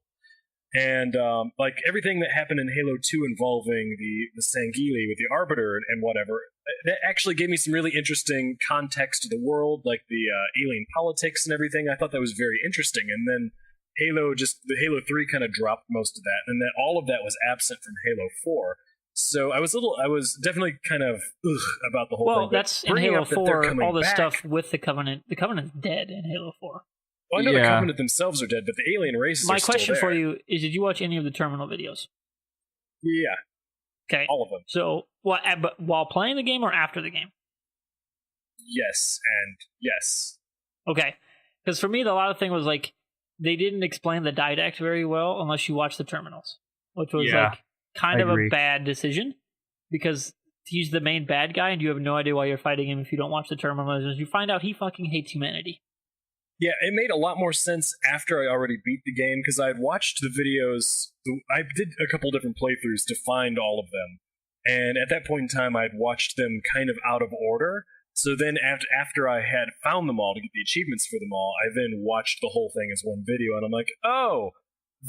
And like everything that happened in Halo 2 involving the Sangheili with the Arbiter and whatever, that actually gave me some really interesting context to the world, like the alien politics and everything. I thought that was very interesting. And then the Halo 3 kind of dropped most of that, and then all of that was absent from Halo 4. So I was definitely kind of about the whole thing. Well, but that's in bringing Halo up that they're 4. coming All the back- stuff with the Covenant. The Covenant's dead in Halo 4. Well, I know the Yeah. Covenant themselves are dead, but the alien races My are still question there. for you is: did you watch any of the Terminal videos? Yeah, Okay. all of them. So, but while playing the game or after the game? Yes, and yes. Okay. Because for me, the lot of thing was like they didn't explain the didact very well unless you watch the Terminals, which was Yeah, like kind I of agree. a bad decision because he's the main bad guy and you have no idea why you're fighting him if you don't watch the Terminals. You find out he fucking hates humanity. Yeah, it made a lot more sense after I already beat the game because I had watched the videos. I did a couple different playthroughs to find all of them, and at that point in time, I had watched them kind of out of order. So then, after I had found them all to get the achievements for them all, I then watched the whole thing as one video, and I'm like, oh,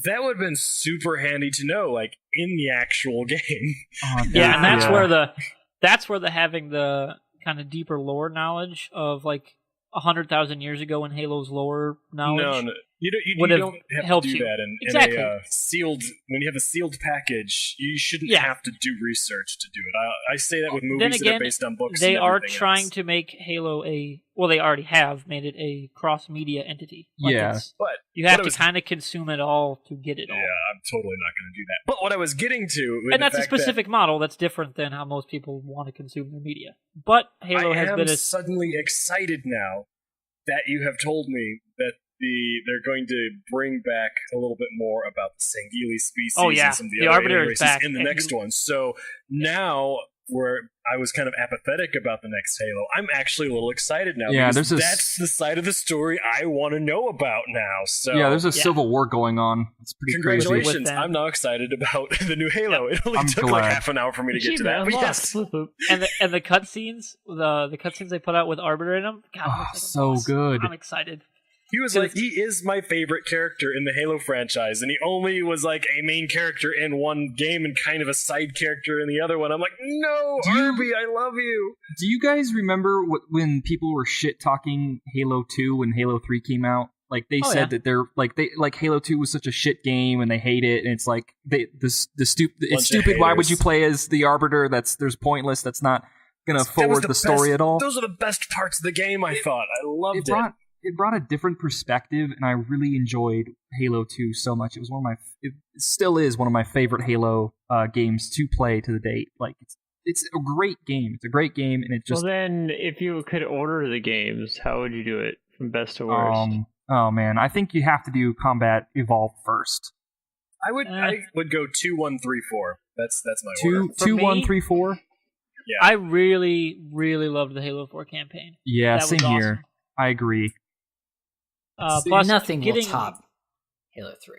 That would have been super handy to know, like in the actual game. Oh, Yeah, and that's yeah. where the having the kind of deeper lore knowledge of like 100,000 years ago in Halo's lore knowledge. No, you would don't have have to helped do you. that in Exactly. a sealed. When you have a sealed package, you shouldn't Yeah. have to do research to do it. I say that with Then movies that again, are based on books. they and are everything trying else. to make Halo they already have made it a cross-media entity. Like Yeah. But you have what I to was- kind of consume it all to get it all. Yeah, I'm totally not going to do that. But what I was getting to, with And the that's a fact that specific model that's different than how most people want to consume their media. But Halo I has am been a suddenly excited now that you have told me that they're going to bring back a little bit more about the Sangheili species Oh, yeah. and some of the, The other Arbiter alien is races back, in the and next one. So now, where I was kind of apathetic about the next Halo, I'm actually a little excited now. Yeah, because there's a that's the side of the story I want to know about now. So Yeah, there's a Yeah. civil war going on. It's pretty crazy. congratulations! With them. I'm now excited about the new Halo. It only I'm took glad. like half an hour for me to get to that. But yes, and the cutscenes, the cutscenes they put out with Arbiter in them, God, it Oh, looks like a so boss. good. I'm excited. he was like, he is my favorite character in the Halo franchise, and he only was like a main character in one game and kind of a side character in the other one. I'm like, no, Do you- Arby, I love you. Do you guys remember when people were shit talking Halo 2 when Halo 3 came out? Like they Oh, said yeah. that they're like Halo 2 was such a shit game and they hate it, and it's like it's Bunch of stupid. Why would haters. you play as the Arbiter? There's pointless. That's not gonna That was forward the story best- at all. Those are the best parts of the game, I thought. I loved it. It brought a different perspective, and I really enjoyed Halo 2 so much. It was it still is one of my favorite Halo games to play to the date. Like it's a great game. It's a great game, and it just Well, then, if you could order the games, how would you do it from best to worst? oh man, I think you have to do Combat Evolved first. I would go 2, 1, 3, 4. That's my order. For 2, me- 1, 3, 4. Yeah. I really, really loved the Halo 4 campaign. Yeah, That was same awesome. here. I agree. Plus, Nothing will getting top Halo 3.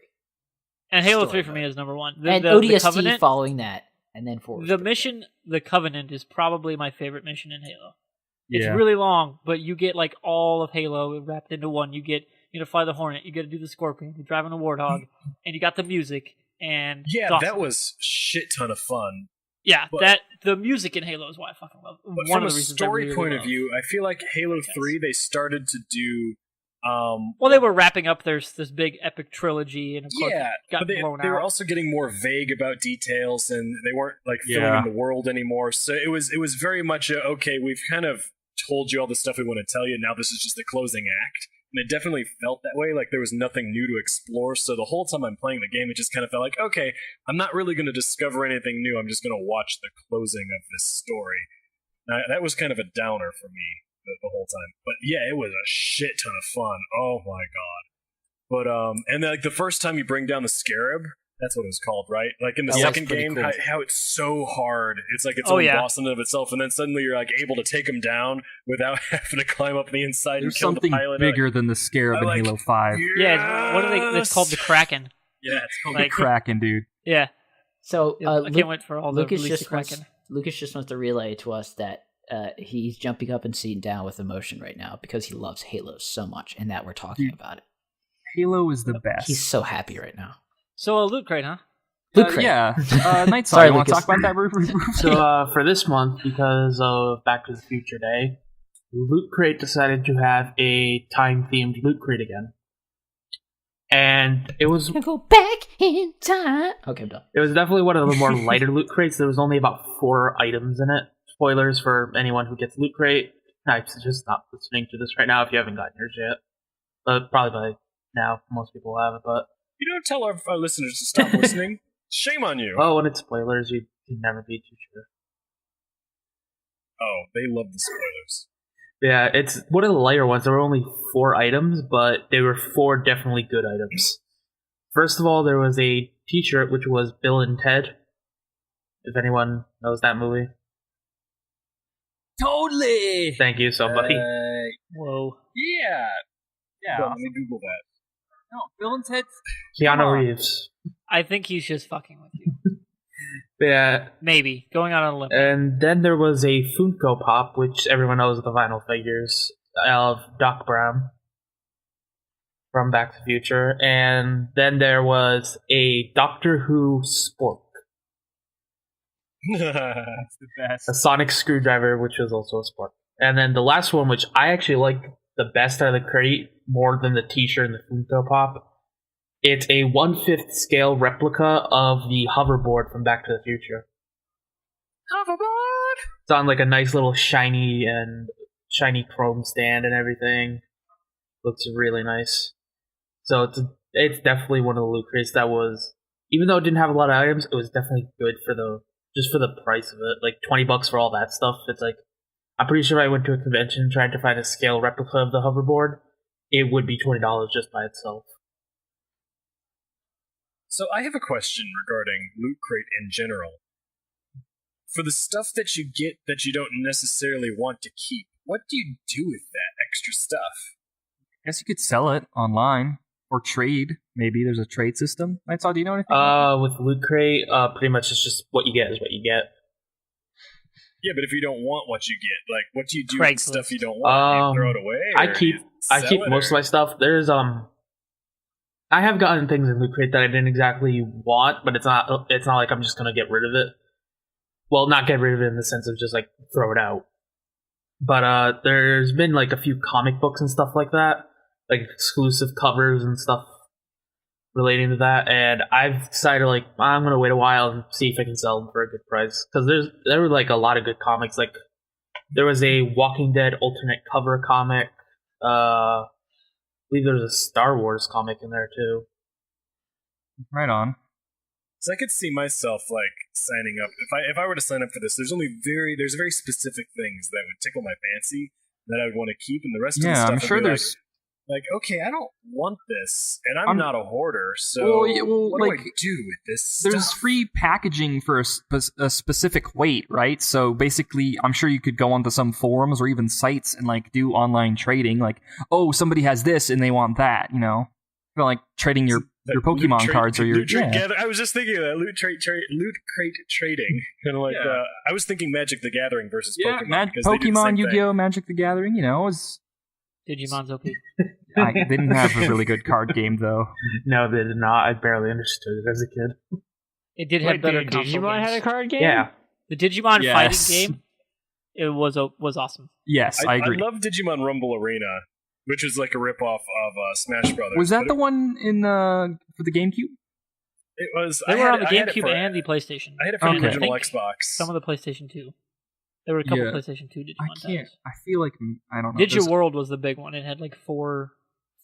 and Halo story 3 for me mode. is number one. And the ODST Covenant, following that, and then 4. the mission, the Covenant is probably my favorite mission in Halo. It's Yeah. really long, but you get like all of Halo wrapped into one. You get to fly the Hornet, you get to do the Scorpion, you're driving a Warthog, and you got the music. And Yeah, it's awesome. that was shit ton of fun. Yeah, But- the music in Halo is why I fucking love. But One from of a the reasons I story really point love. of view, I feel like Halo Yes. 3, they started to do... Well, they were wrapping up this big epic trilogy, and of course, yeah, it got but they blown were out. also getting more vague about details, and they weren't like filling Yeah. in the world anymore. So it was very much okay. We've kind of told you all the stuff we want to tell you. Now this is just the closing act, and it definitely felt that way. Like there was nothing new to explore. So the whole time I'm playing the game, it just kind of felt like, okay, I'm not really going to discover anything new. I'm just going to watch the closing of this story. That was kind of a downer for me the whole time. But yeah, it was a shit ton of fun. Oh my god. But and then, like the first time you bring down the Scarab, that's what it was called, right? Like in the That was second pretty game, cool. how it's so hard. It's like its Oh, own yeah. boss in and of itself, and then suddenly you're like able to take him down without having to climb up the inside There's and kill something the pilot. bigger than the Scarab I in like- Halo 5. Yeah, what are they? It's called the Kraken. Yeah, it's called Like- Kraken, dude. Yeah, So I can't wait for all the Lucas release just of wants Kraken. Lucas just wants to relay to us that he's jumping up and sitting down with emotion right now because he loves Halo so much, and that we're talking Dude. about it. Halo is the best. He's so happy right now. So a loot crate, huh? Loot Crate. Yeah. Night Sorry, you want to Lucas. talk about that, Roof? So for this month, because of Back to the Future Day, Loot Crate decided to have a time-themed Loot Crate again, and it was Go back in time. Okay, I'm done. it was definitely one of the more lighter Loot Crates. There was only about 4 items in it. Spoilers for anyone who gets Loot Crate. I suggest not listening to this right now if you haven't gotten yours yet. But probably by now, most people have it. But You don't tell our listeners to stop listening. Shame on you. when it's spoilers, you can never be too sure. Oh, they love the spoilers. Yeah, it's one of the lighter ones. There were only 4 items, but they were 4 definitely good items. First of all, there was a t-shirt, which was Bill and Ted. If anyone knows that movie. Totally. Thank you, somebody. Whoa. Yeah. Yeah. Well, let me Google that. No, Bill and Ted's. Keanu on. Reeves. I think he's just fucking with you. Yeah, Maybe going out on a limb. and then there was a Funko Pop, which everyone knows the vinyl figures of Doc Brown. from Back to the Future, and then there was a Doctor Who spork, That's the best. a sonic screwdriver, which was also a spork, and then the last one, which I actually liked the best out of the crate, more than the T-shirt and the Funko Pop. It's a 1/5 scale replica of the hoverboard from Back to the Future. Hoverboard! It's on like a nice little shiny chrome stand and everything. Looks really nice. So it's definitely one of the loot crates that was, even though it didn't have a lot of items, it was definitely good for the price of it. Like $20 for all that stuff. It's like, I'm pretty sure if I went to a convention trying to find a scale replica of the hoverboard, it would be $20 just by itself. So I have a question regarding Loot Crate in general. For the stuff that you get that you don't necessarily want to keep, what do you do with that extra stuff? I guess you could sell it online or trade. Maybe there's a trade system. Lights do you know anything? With Loot Crate, pretty much it's just what you get is what you get. Yeah, but if you don't want what you get, like, what do you do with Craigslist. stuff you don't want? Do you throw it away? I or keep you sell it, most of or- my stuff. There's I have gotten things in Loot Crate that I didn't exactly want, but it's not like I'm just gonna get rid of it. Well, not get rid of it in the sense of just like throw it out. But there's been like a few comic books and stuff like that, like exclusive covers and stuff relating to that, and I've decided like I'm gonna wait a while and see if I can sell them for a good price, because there were like a lot of good comics. Like there was a Walking Dead alternate cover comic. I believe there was a Star Wars comic in there too. Right on. So I could see myself like signing up. If I were to sign up for this, there's very specific things that would tickle my fancy that I would want to keep, and the rest of the Yeah, stuff I'm would sure be there's. like, okay, I don't want this, and I'm not a hoarder, so Well, yeah, well, what like, do I do with this There's stuff? free packaging for a specific weight, right? So basically, I'm sure you could go onto some forums or even sites and like do online trading. Like, oh, somebody has this and they want that. You know, like trading your Pokemon Loot cards or your. Loot Crate Yeah. gather- I was just thinking of that Loot Crate trading, kind of like Yeah. I was thinking Magic the Gathering versus Yeah, Pokemon. because they do the Pokemon, same Yu-Gi-Oh, thing. Magic the Gathering. You know, Digimon's OP. I didn't have a really good card game though. No, they did not. I barely understood it as a kid. It did have Wait, better the console Digimon games. had a card game? Yeah. The Digimon Yes. fighting game, it was awesome. Yes, I agree. I love Digimon Rumble Arena, which is like a ripoff of Smash Brothers. Was that but the one in for the GameCube? It was. They I were had on the I had it GameCube for- and the PlayStation. I had it for Okay. the I original think Xbox. Some of the PlayStation 2. There were a couple Yeah. PlayStation 2 Digimon I can't. titles. I feel like I don't know. Digi World was the big one. It had like four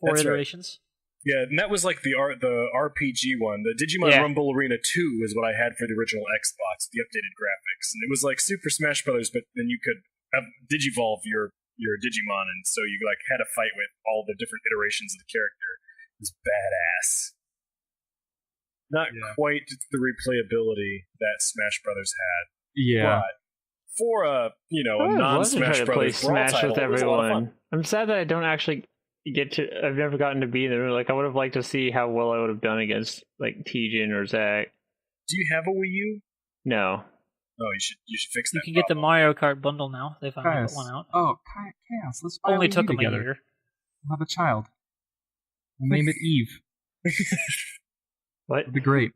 That's right. iterations. Yeah, and that was like the RPG one. The Digimon Yeah. Rumble Arena 2 is what I had for the original Xbox, the updated graphics, and it was like Super Smash Brothers, but then you could digivolve your Digimon, and so you like had a fight with all the different iterations of the character. It was badass. Not Yeah. quite the replayability that Smash Brothers had, Yeah. but for a I always wanted to non-Smash try to play Brothers brawl Smash title, with it was a lot of fun. everyone. I'm sad that I don't actually get to. I've never gotten to be there. Like I would have liked to see how well I would have done against like Tijin or Zach. Do you have a Wii U? No. Oh, you should fix that. You can get the problem. Mario Kart bundle now. They finally Chaos. put one out. Oh, Chaos. Let's buy Only a Wii U took them a together. year. We'll have a child. We'll name it Eve. What? It'll be great.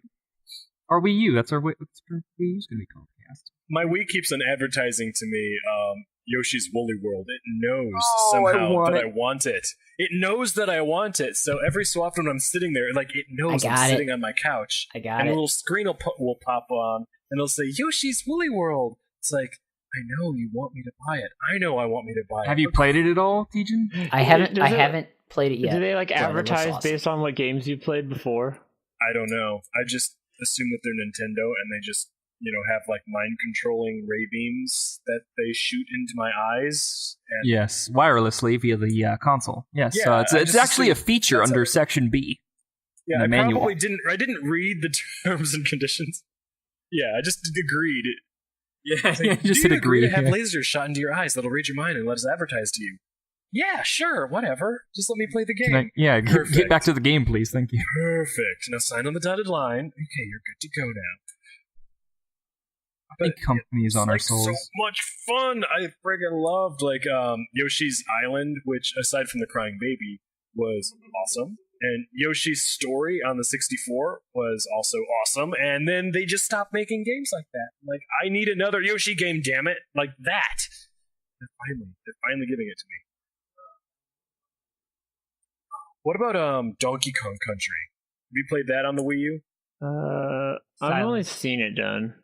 Our Wii U. That's our Wii U's gonna be called. Cast. My Wii keeps on advertising to me Yoshi's Woolly World. It knows Oh, somehow I want that it. I want it. It knows that I want it. So every so often when I'm sitting there, like it knows I I'm got it. sitting on my couch. I got and it. a little screen will pop on, and it'll say Yoshi's Woolly World. It's like, I know you want me to buy it. I know I want me to buy it. Have you played it at all, Tijin? I haven't. Does I it- haven't played it yet. Do they like but it looks advertise awesome. based on what games you played before? I don't know. I just assume that they're Nintendo and they just, have like mind controlling ray beams that they shoot into my eyes. And Yes, wirelessly via the console. Yes, Yeah, it's I it's just actually a assumed feature that's under how- Section B. Yeah, the I manual. probably didn't. I didn't read the terms and conditions. Yeah, I just agreed. Yeah, It's like, just do hit you agree agree. to have yeah. lasers shot into your eyes that'll read your mind and let us advertise to you. Yeah, sure, whatever. Just let me play the game. Get Perfect. back to the game, please. Thank you. Perfect. Now sign on the dotted line. Okay, you're good to go now. I think companies on our like souls. so much fun. I friggin' loved like Yoshi's Island, which aside from the crying baby was awesome. And Yoshi's Story on the 64 was also awesome. And then they just stopped making games like that. Like, I need another Yoshi game, damn it. Like that. They're finally giving it to me. What about Donkey Kong Country? Have you played that on the Wii U? I've only seen it done.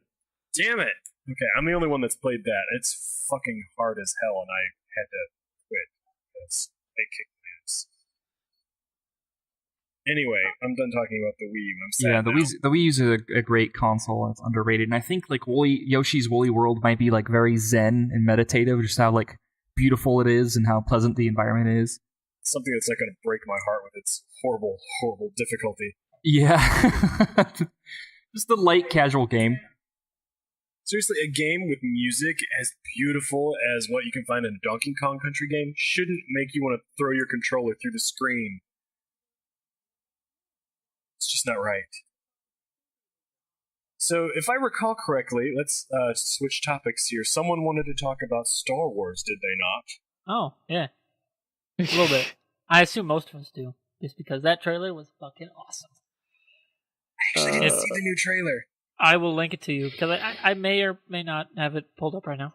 Damn it! Okay, I'm the only one that's played that. It's fucking hard as hell, and I had to quit because they kicked my ass. Anyway, I'm done talking about the Wii U. I'm sad now. The Wii U's a great console, and it's underrated. And I think like Yoshi's Woolly World might be like very zen and meditative, just how like beautiful it is and how pleasant the environment is. Something that's not going to break my heart with its horrible, horrible difficulty. Yeah, just a light, casual game. Seriously, a game with music as beautiful as what you can find in a Donkey Kong Country game shouldn't make you want to throw your controller through the screen. It's just not right. So, if I recall correctly, let's switch topics here. Someone wanted to talk about Star Wars, did they not? Oh, yeah. A little bit. I assume most of us do, just because that trailer was fucking awesome. I actually didn't see the new trailer. I will link it to you, because I may or may not have it pulled up right now.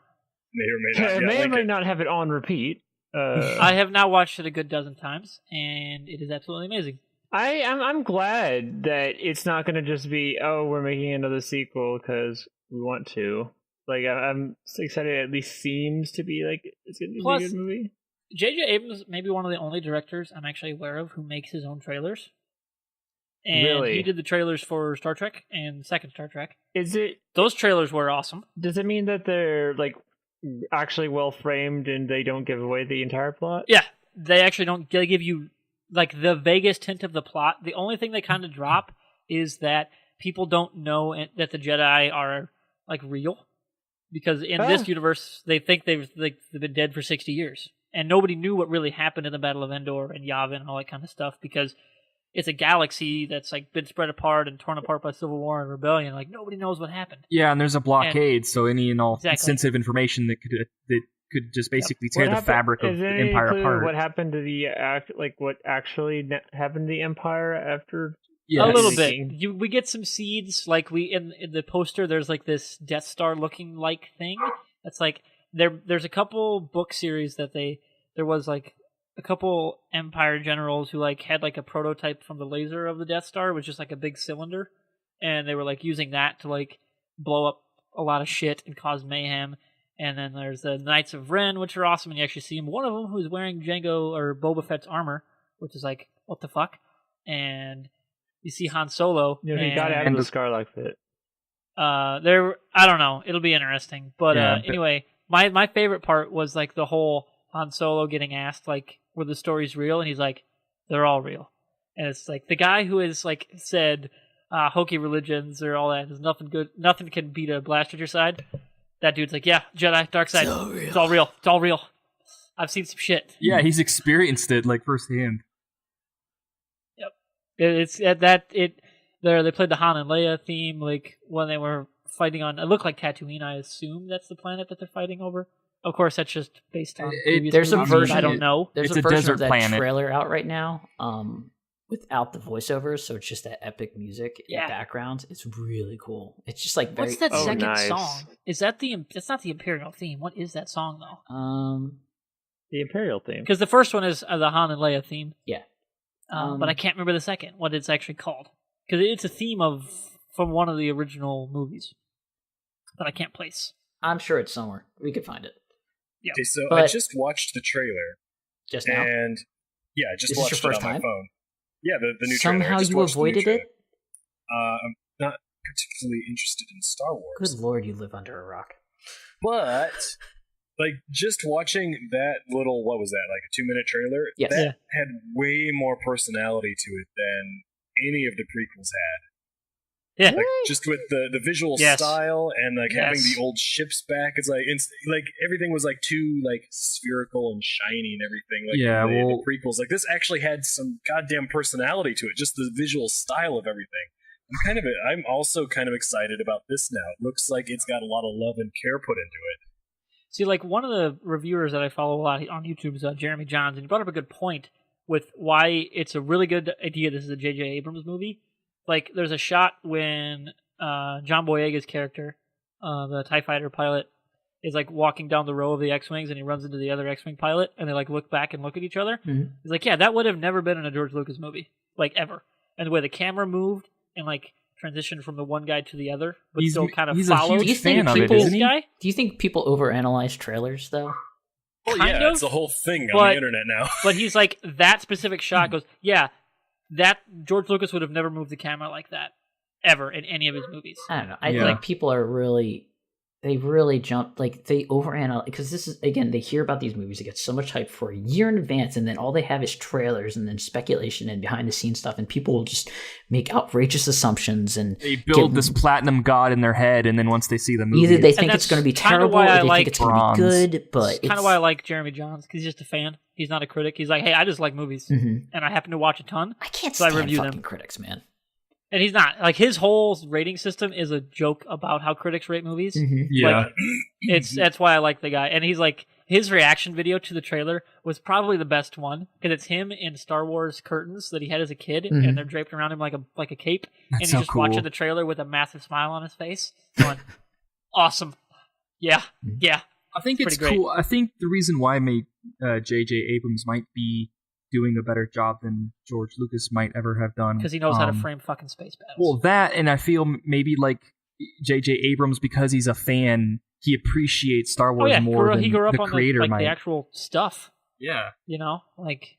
May or may not. I may or may not have it on repeat. I have now watched it a good dozen times, and it is absolutely amazing. I'm glad that it's not going to just be, oh, we're making another sequel because we want to. Like, I'm excited. It at least seems to be like it's going to be a good movie. J.J. Abrams may be one of the only directors I'm actually aware of who makes his own trailers. And really? He did the trailers for Star Trek and the second Star Trek. Those trailers were awesome. Does it mean that they're like actually well framed and they don't give away the entire plot? Yeah, they actually don't. They give you like the vaguest hint of the plot. The only thing they kind of drop is that people don't know that the Jedi are like real, because in this universe they think they've been dead for 60 years, and nobody knew what really happened in the Battle of Endor and Yavin and all that kind of stuff, because it's a galaxy that's like been spread apart and torn apart by civil war and rebellion. Like nobody knows what happened. Yeah, and there's a blockade, so any and all Exactly. sensitive information that could just basically tear the fabric of the Empire apart. What happened to the what actually happened to the Empire after? Yes. A little bit. We get some seeds. Like in the poster, there's like this Death Star looking like thing. That's like there's a couple book series that there was like a couple Empire generals who like had like a prototype from the laser of the Death Star, which is like a big cylinder, and they were like using that to like blow up a lot of shit and cause mayhem. And then there's the Knights of Ren, which are awesome, and you actually see one of them who's wearing Jango or Boba Fett's armor, which is like, what the fuck? And you see Han Solo. Yeah, he got out of the Scarlet fit. I don't know. It'll be interesting. But anyway, my favorite part was like the whole Han Solo getting asked like, were the stories real? And he's like, they're all real. And it's like the guy who has like said hokey religions or all that is nothing good. Nothing can beat a blast at your side. That dude's like, yeah, Jedi, dark side. It's all real. It's all real. I've seen some shit. Yeah, he's experienced it like firsthand. Yep. It's at that they played the Han and Leia theme like when they were fighting on. It looked like Tatooine. I assume that's the planet that they're fighting over. Of course, that's just based on. There's a version. I don't know. There's a version of that trailer out right now. Without the voiceovers, so it's just that epic music in the background. It's really cool. It's just like very. What's that second song? Is that that's not the Imperial theme? What is that song though? The Imperial theme. Because the first one is the Han and Leia theme. Yeah. But I can't remember the second. What it's actually called? Because it's a theme from one of the original movies, but I can't place. I'm sure it's somewhere. We could find it. Yeah. Okay, so I just watched the trailer. Just now. And yeah, I just watched it on my phone. Yeah, the new Somehow trailer. you avoided it? I'm not particularly interested in Star Wars. Good lord, you live under a rock. But, like, just watching that little, what was that, like a 2-minute trailer? Yes. That had way more personality to it than any of the prequels had. Yeah. Like, just with the visual style and, like, having the old ships back. It's like everything was, like, too, like, spherical and shiny and everything. Like, the prequels. Like, this actually had some goddamn personality to it. Just the visual style of everything. I'm also kind of excited about this now. It looks like it's got a lot of love and care put into it. See, like, one of the reviewers that I follow a lot on YouTube is Jeremy Johns, and he brought up a good point with why it's a really good idea. This is a J.J. Abrams movie. Like, there's a shot when John Boyega's character, the TIE fighter pilot, is like walking down the row of the X-Wings, and he runs into the other X-Wing pilot, and they like look back and look at each other. Mhm. He's like, yeah, that would have never been in a George Lucas movie, like ever. And the way the camera moved and like transitioned from the one guy to the other, but still kind of he's a followed huge fan of it, this isn't he? guy. Do you think people overanalyze trailers though? Well, Kind yeah, of, it's the whole thing on but- the internet now. But he's like, that specific shot goes, yeah, that George Lucas would have never moved the camera like that ever in any of his movies. I don't know. I Yeah. think people are really, they really jump, like they overanalyze, because this is, again, they hear about these movies, they get so much hype for a year in advance, and then all they have is trailers and then speculation and behind the scenes stuff, and people will just make outrageous assumptions and They build this platinum god in their head, and then once they see the movie, either they And think it's that's going to be kinda terrible why or I they like think it's going to Bronze. be good, but It's kind of why I like Jeremy Johns, because he's just a fan. He's not a critic. He's like, hey, I just like movies, Mhm. and I happen to watch a ton. I can't So I stand review fucking them. critics, man. And he's not. Like, his whole rating system is a joke about how critics rate movies. yeah, Like, that's why I like the guy. And he's like, his reaction video to the trailer was probably the best one, because it's him in Star Wars curtains that he had as a kid, Mhm. and they're draped around him like a cape, and he's so just cool. watching the trailer with a massive smile on his face, going, awesome. Yeah, yeah. I think it's pretty great. cool. I think the reason why J.J. Abrams might be doing a better job than George Lucas might ever have done, Because he knows how to frame fucking space battles. Well, that, and I feel maybe like J.J. Abrams, because he's a fan, he appreciates Star oh Wars yeah, more than he grew up the on creator the might. the actual stuff. Yeah. You know, like,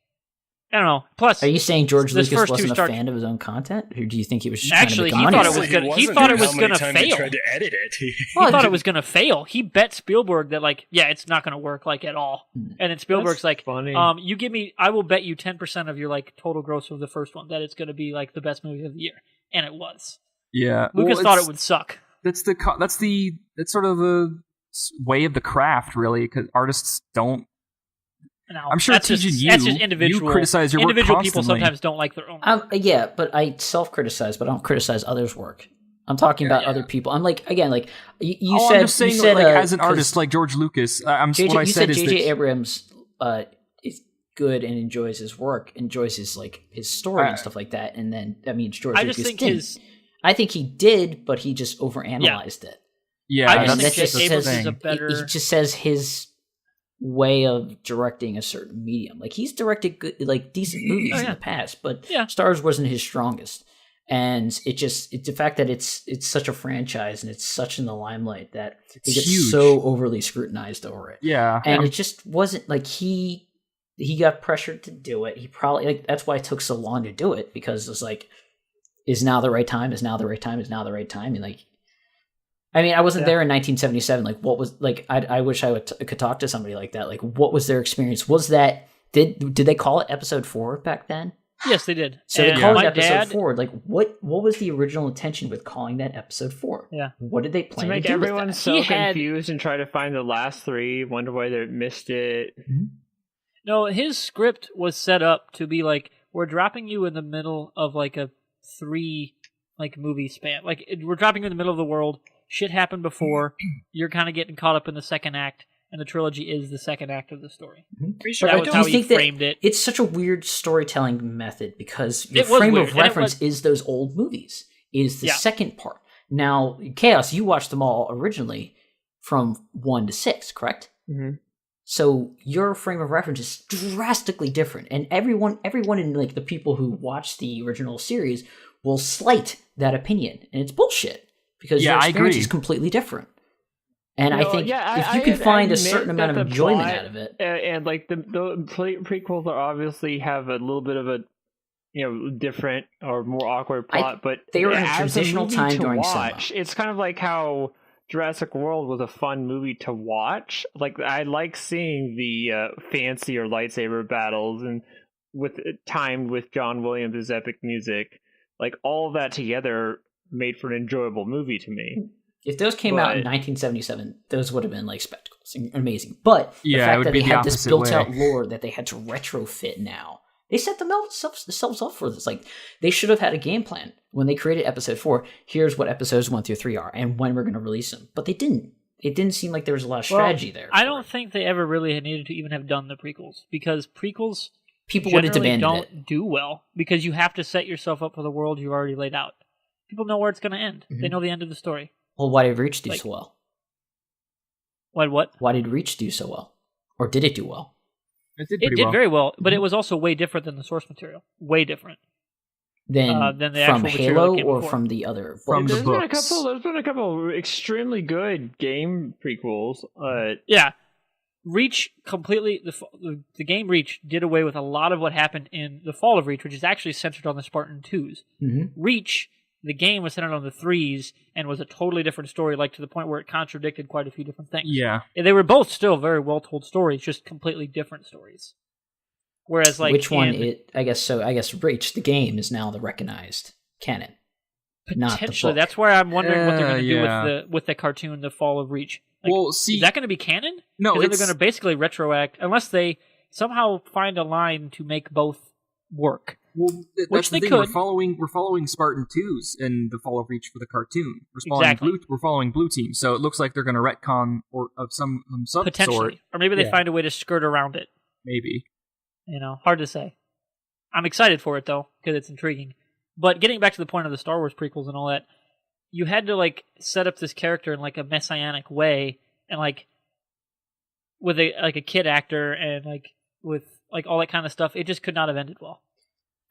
I don't know. Plus, Are you saying George this Lucas first two wasn't a Star- fan of his own content, or do you think he was just Actually, trying to he make thought money? it was He gonna- he wasn't, thought it and was how many gonna times he fail. tried to edit it. He thought it was going to fail. He bet Spielberg that, like, yeah, it's not going to work, like, at all. And then Spielberg's like, funny. you give me, I will bet you 10% of your, like, total gross of the first one that it's going to be, like, the best movie of the year. And it was. Yeah. Lucas Well, thought it's- it would suck. That's sort of the way of the craft, really, because artists don't. Now, I'm sure that's teaching just, you. that's just individual. You criticize your work individual people constantly. sometimes don't like their own. Yeah, but I self-criticize, but I don't criticize others' work. I'm talking about other people. I'm like, again, like you said. I'm just saying, you said, like, as an 'cause artist, like George Lucas, what I you said said is J.J. that Abrams is good and enjoys his work, enjoys his his story and stuff like that, and then that means George I Lucas just think didn't. I think he did, but he just overanalyzed it. yeah, I just And think that just J.J. Abrams says is a better. It just says his way of directing a certain medium. Like, he's directed good, like decent movies Oh, in yeah. the past, but Yeah. Star Wars wasn't his strongest. And it's the fact that it's such a franchise and it's such in the limelight that It's it gets huge. so overly scrutinized over it. yeah, And it just wasn't like he got pressured to do it. He probably, like, that's why it took so long to do it, because it's like, is now the right time? Is now the right time? Is now the right time? And like, I mean, I wasn't there in 1977. Like, what was, like, I wish I could talk to somebody like that. Like, what was their experience? Was that, did they call it episode 4 back then? Yes, they did. So And they called my it episode dad, 4. Like, what was the original intention with calling that episode 4? Yeah. What did they plan to make do with everyone that? so He had- confused and try to find the last three, wonder why they missed it. No, his script was set up to be like, we're dropping you in the middle of like a 3 like movie span. Like, we're dropping you in the middle of the world. Shit happened before. You're kind of getting caught up in the second act, and the trilogy is the second act of the story. Pretty sure That I was don't how you he think that framed it. It's such a weird storytelling method because your It was frame weird, of and it reference is those old movies, is the Yeah. second part. Now, Chaos, you watched them all originally from 1 to 6, correct? Mhm. So your frame of reference is drastically different, and everyone in like the people who watch the original series will slight that opinion, and it's bullshit because Yeah, your I experience agree. is completely different. And I No, think yeah, if you can find a admit certain amount that of the enjoyment plot, out of it, and like the prequels are obviously have a little bit of a different or more awkward plot, but they were in a as transitional movie time to during watch, it's kind of like how Jurassic World was a fun movie to watch. Like, I like seeing the fancier lightsaber battles and with timed with John Williams' epic music. Like, all of that together made for an enjoyable movie to me. if those came out in But- 1977, those would have been like spectacles, amazing. But the Yeah, it fact would that be they the had this opposite built-out way. lore that they had to retrofit now, they set themselves up for this. Like, they should have had a game plan when they created Episode 4. Here's what episodes 1 through 3 are, and when we're going to release them. But they didn't. It didn't seem like there was a lot of strategy there. I for don't it. think they ever really needed to even have done the prequels, because prequels People would have generally demanded don't do well because you have to set yourself up for the world you've already laid out. People know where it's going to end. They know the end of the story. Well, why did Reach do so well? What? Why did Reach do so well? Or did it do well? It did, It did very well, but it was also way different than the source material. Way different. Than the from actual material Halo that came or before. from the other From books? the books. There's been a couple extremely good game prequels. Yeah. Reach completely, the game Reach did away with a lot of what happened in the Fall of Reach, which is actually centered on the Spartan 2s. Reach, the game was centered on the 3s and was a totally different story, like to the point where it contradicted quite a few different things. Yeah. They were both still very well told stories, just completely different stories. Whereas, like, which one? I guess Reach, the game, is now the recognized canon. Not the potentially, book. that's where I'm wondering what they're going to Yeah. do with the cartoon, The Fall of Reach. Like, Well, see, is that going to be canon? no, Because it's they're going to basically retroact, unless they somehow find a line to make both work. well, which that's the they thing. could. We're following Spartan 2s in the Fall of Reach for the cartoon. We're following Blue Team, so it looks like they're going to retcon or of some Potentially. sort. Or maybe they Yeah. find a way to skirt around it. Maybe. Hard to say. I'm excited for it, though, because it's intriguing. But getting back to the point of the Star Wars prequels and all that, you had to, like, set up this character in, like, a messianic way, and, like, with a kid actor and, like, with, like, all that kind of stuff. It just could not have ended well.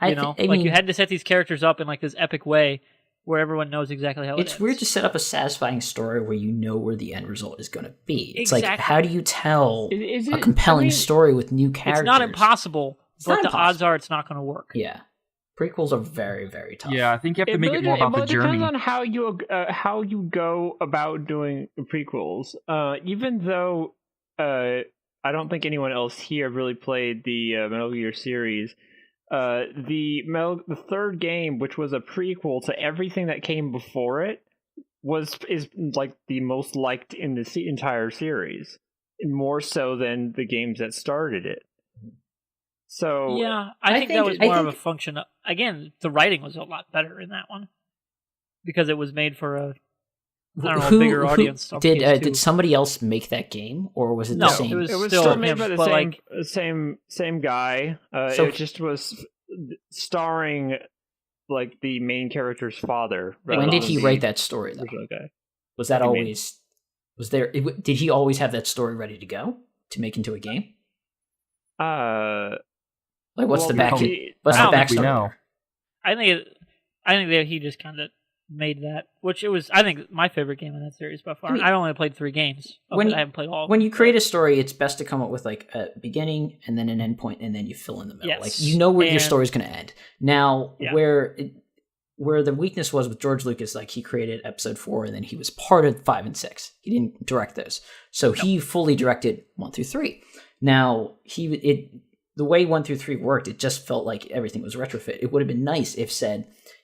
You had to set these characters up in, like, this epic way where everyone knows exactly how it ends. It's weird to set up a satisfying story where you know where the end result is going to be. It's like, Exactly. how do you tell Is a it- compelling story with new characters? It's not impossible, It's but not the impossible. odds are it's not going to work. Yeah. Prequels are very, very tough. Yeah, I think you have to make it more about the depends journey. on how you go about doing prequels. Even though I don't think anyone else here really played the Metal Gear series. The third game, which was a prequel to everything that came before it, is like the most liked in the entire series, more so than the games that started it. So Yeah, I think that was more of a function of, again, the writing was a lot better in that one. Because it was made for a bigger audience. on PS2. Did somebody else make that game, or was it the same? it was it was still still made him, by the but same guy. So- It just was starring like the main character's father. When rather did than he the write that story, though? original guy. Was that What do you mean? always... Did he always have that story ready to go to make into a game? Like, what's well, the back? What's I the don't think we backstory? know. there? I think that he just kind of made that, which it was, I think, my favorite game in that series by far. I mean, I only played 3 games. when I you- haven't played all. When you create a story, it's best to come up with like a beginning and then an end point, and then you fill in the middle. Yes. Like, you know where your And- story's going to end. Now, Yeah. where the weakness was with George Lucas, like, he created episode 4 and then he was part of 5 and 6. He didn't direct those, so he fully directed 1 through 3. Now the way 1 through 3 worked, it just felt like everything was retrofit. It would have been nice if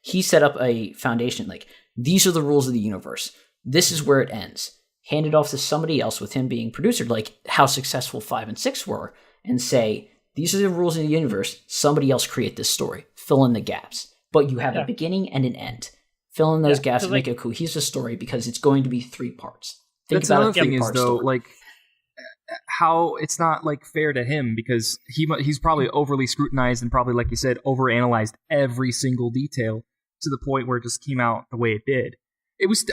he set up a foundation, like, these are the rules of the universe. This is where it ends. Hand it off to somebody else with him being producer, like how successful 5 and 6 were, and say, these are the rules of the universe. Somebody else create this story. Fill in the gaps. But you have a beginning and an end. Fill in those gaps and make a cohesive story, because it's going to be 3 parts. Think That's about another a thing is, 3-part though, story. like, how it's not, like, fair to him, because he's probably overly scrutinized and probably, like you said, overanalyzed every single detail to the point where it just came out the way it did.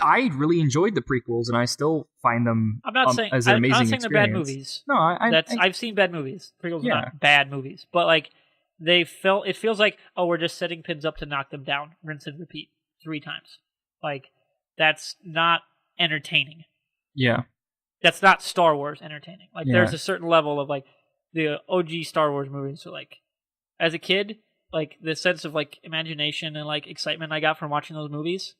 I really enjoyed the prequels, and I still find them I'm not saying as an amazing I'm not saying they're bad experience. movies. No, I've seen bad movies. Prequels Yeah. are not bad movies, but like it feels like, oh, we're just setting pins up to knock them down, rinse and repeat 3 times. Like, that's not entertaining. yeah. That's not Star Wars entertaining. Like, Yeah. there's a certain level of, like, the OG Star Wars movies are, like, as a kid, like, the sense of, like, imagination and, like, excitement I got from watching those movies,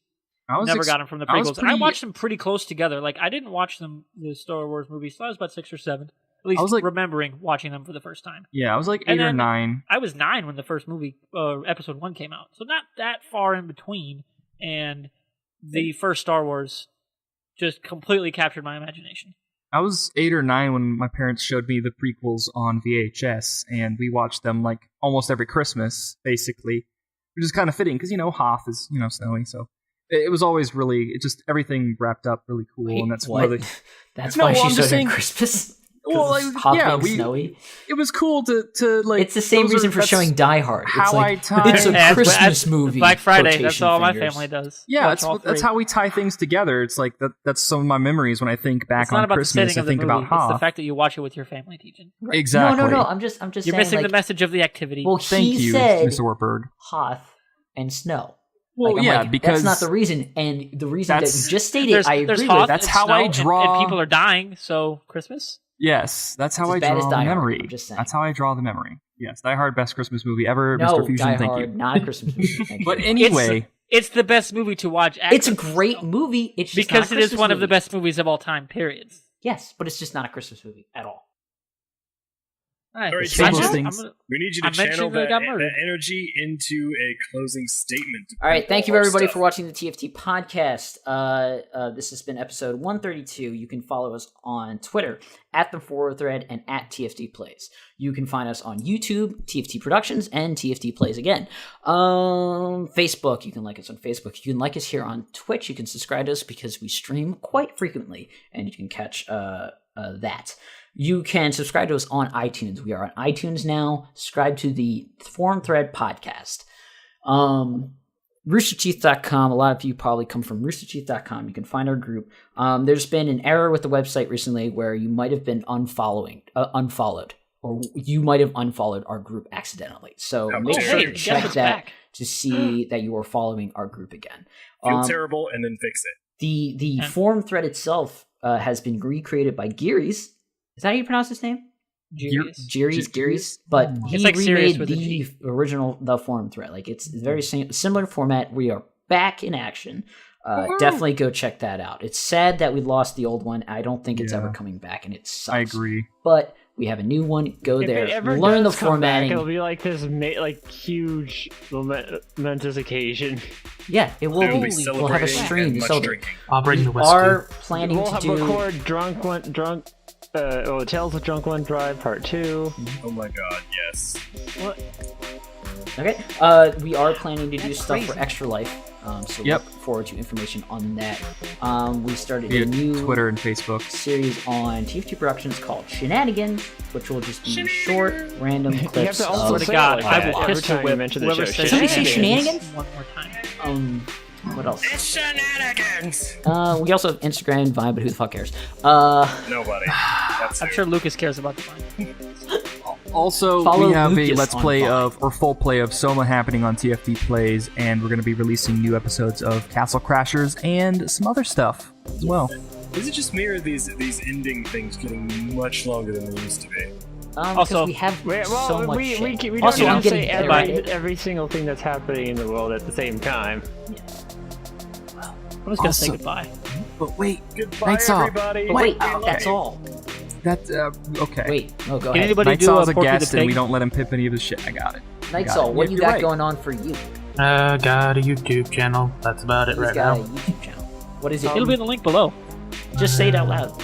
never got them from the I was prequels. And I pretty- watched them pretty close together. Like, I didn't watch the Star Wars movies till I was about 6 or 7. At least I was, like- remembering watching them for the first time. Yeah, I was like 8 And or then- 9. I was 9 when the first movie, episode 1 came out. So not that far in between. And the first Star Wars just completely captured my imagination. I was 8 or 9 when my parents showed me the prequels on VHS, and we watched them like almost every Christmas, basically, which is kind of fitting because Hoth is snowy, so it was always really everything wrapped up really cool, and that's what? really That's No, why I'm she just showed saying- him Christmas. Well, like, Hot yeah, being snowy. it was cool to like. It's the same reason for showing Die Hard. It's how like, I tie. it's a Yeah, Christmas movie. Black Friday. That's quotation all my fingers. family does. Yeah, Watch all that's three. how we tie things together. It's like that's some of my memories when I think back It's not on about the Christmas. setting I of the think movie. about It's Hoth. the fact that you watch it with your family, Tejan. Exactly. No. I'm just You're saying. missing like, the message of the activity. Well, Thank he you, said Mr. Wartburg. Hoth and snow. Well, Like, I'm yeah, like, because that's not the reason. And the reason that That's- you just stated, I there's agree Hoth with. That's and how snow I and draw- people are dying. So Christmas. yes, that's how It's I as bad as draw Die the Hard, memory. I'm just saying. That's how I draw the memory. Yes, Die Hard, best Christmas movie ever. No, Mr. Fusion, Die thank Hard, you. not a Christmas movie. Thank you. But anyway, It's the best movie to watch. At It's a Christmas, great though. movie. It's just because not a it is Christmas one of the movie. best movies of all time. Periods. Yes, but it's just not a Christmas movie at all. All right, All right, It's one of those Tejan, things- we need you I to mentioned channel that I that, got murdered. that energy into a closing statement. All right, thank you All our everybody stuff. for watching the TFT podcast. This has been episode 132. You can follow us on Twitter at the Forward Thread and at TFT Plays. You can find us on YouTube, TFT Productions, and TFT Plays again. Facebook, you can like us on Facebook. You can like us here on Twitch. You can subscribe to us because we stream quite frequently, and you can catch that. You can subscribe to us on iTunes. We are on iTunes now. Subscribe to the Forum Thread podcast. Roosterteeth.com. A lot of you probably come from roosterteeth.com. You can find our group. There's been an error with the website recently where you might have been unfollowed, or you might have unfollowed our group accidentally. So Oh, make hey, sure to guess check what's that back? to see that you are following our group again. Feel terrible and then fix it. The forum thread itself has been recreated by Geary's. Is that how you pronounce his name? Geary's, but he It's like Sirius remade with a the G. original forum thread. Like it's very similar format. We are back in action. Definitely go check that out. It's sad that we lost the old one. I don't think it's ever coming back, and it sucks. I agree. But we have a new one. Go If there, it ever learn the does come formatting. back, it'll be like this, huge momentous occasion. Yeah, it will We'll be. be We'll have a celebrating stream and to much celebrate. drinking. I'll bring the We whiskey. are planning We'll to do. record Tales of Drunk One Drive Part 2. Oh my god, yes. Okay. We are planning to do That's stuff crazy. for Extra Life. So Yep. look forward to information on that. We started Via a new Twitter and Facebook. series on TFT Productions called Shenanigans, which will just be short, random You have clips to of. also to say God, it like I that will every pistol time you whip mention the whoever show. says Somebody say shenanigans? one more time. What else? It's shenanigans! We also have Instagram and Vine, but who the fuck cares? Nobody. That's I'm it. sure Lucas cares about the Vine. Also, Follow we have Lucas a Let's on Play Vine. or full play of Soma happening on TFT Plays, and we're going to be releasing new episodes of Castle Crashers and some other stuff as well. Is it just me or are these ending things getting much longer than they used to be? Also- because we have Well, so much we shit. don't Also, need I'm to say getting better at every, it. every single thing that's happening in the world at the same time. I'm just gonna say Also- goodbye. But wait, Goodbye, Night Saw. everybody! But wait, okay. that's all. okay. Wait, no, go Can ahead. anybody Night do Saw's a a Porky the guest, and we Pig? don't let him pip any of his shit. I got it. Night got Saw, it. what Yeah, you you're got right. going on for you? Got a YouTube channel. That's about it He's right got now. a YouTube channel. What is it? It'll be in the link below. Just say it out loud.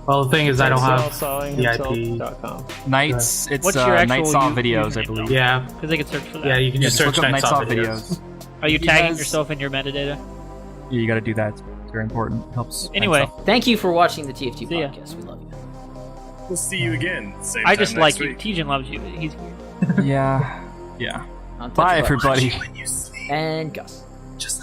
Well, the thing is, I don't have VIP. Sawing.com. Nights, it's What's your Night actual Saw YouTube videos, I name? believe. Yeah, Because they can search for that. yeah. You can Yeah, just just search look up Night Night Saw Saw videos. Are you He tagging has- yourself in your metadata? Yeah, you got to do that. It's very important. Helps. Anyway, Thank you for watching the TFT See ya. podcast. We love you. We'll see you again. Same I time just next like you. week. Tejan loves you. He's weird. Yeah. Untouchable. Bye, everybody. When you sleep, And Gus. just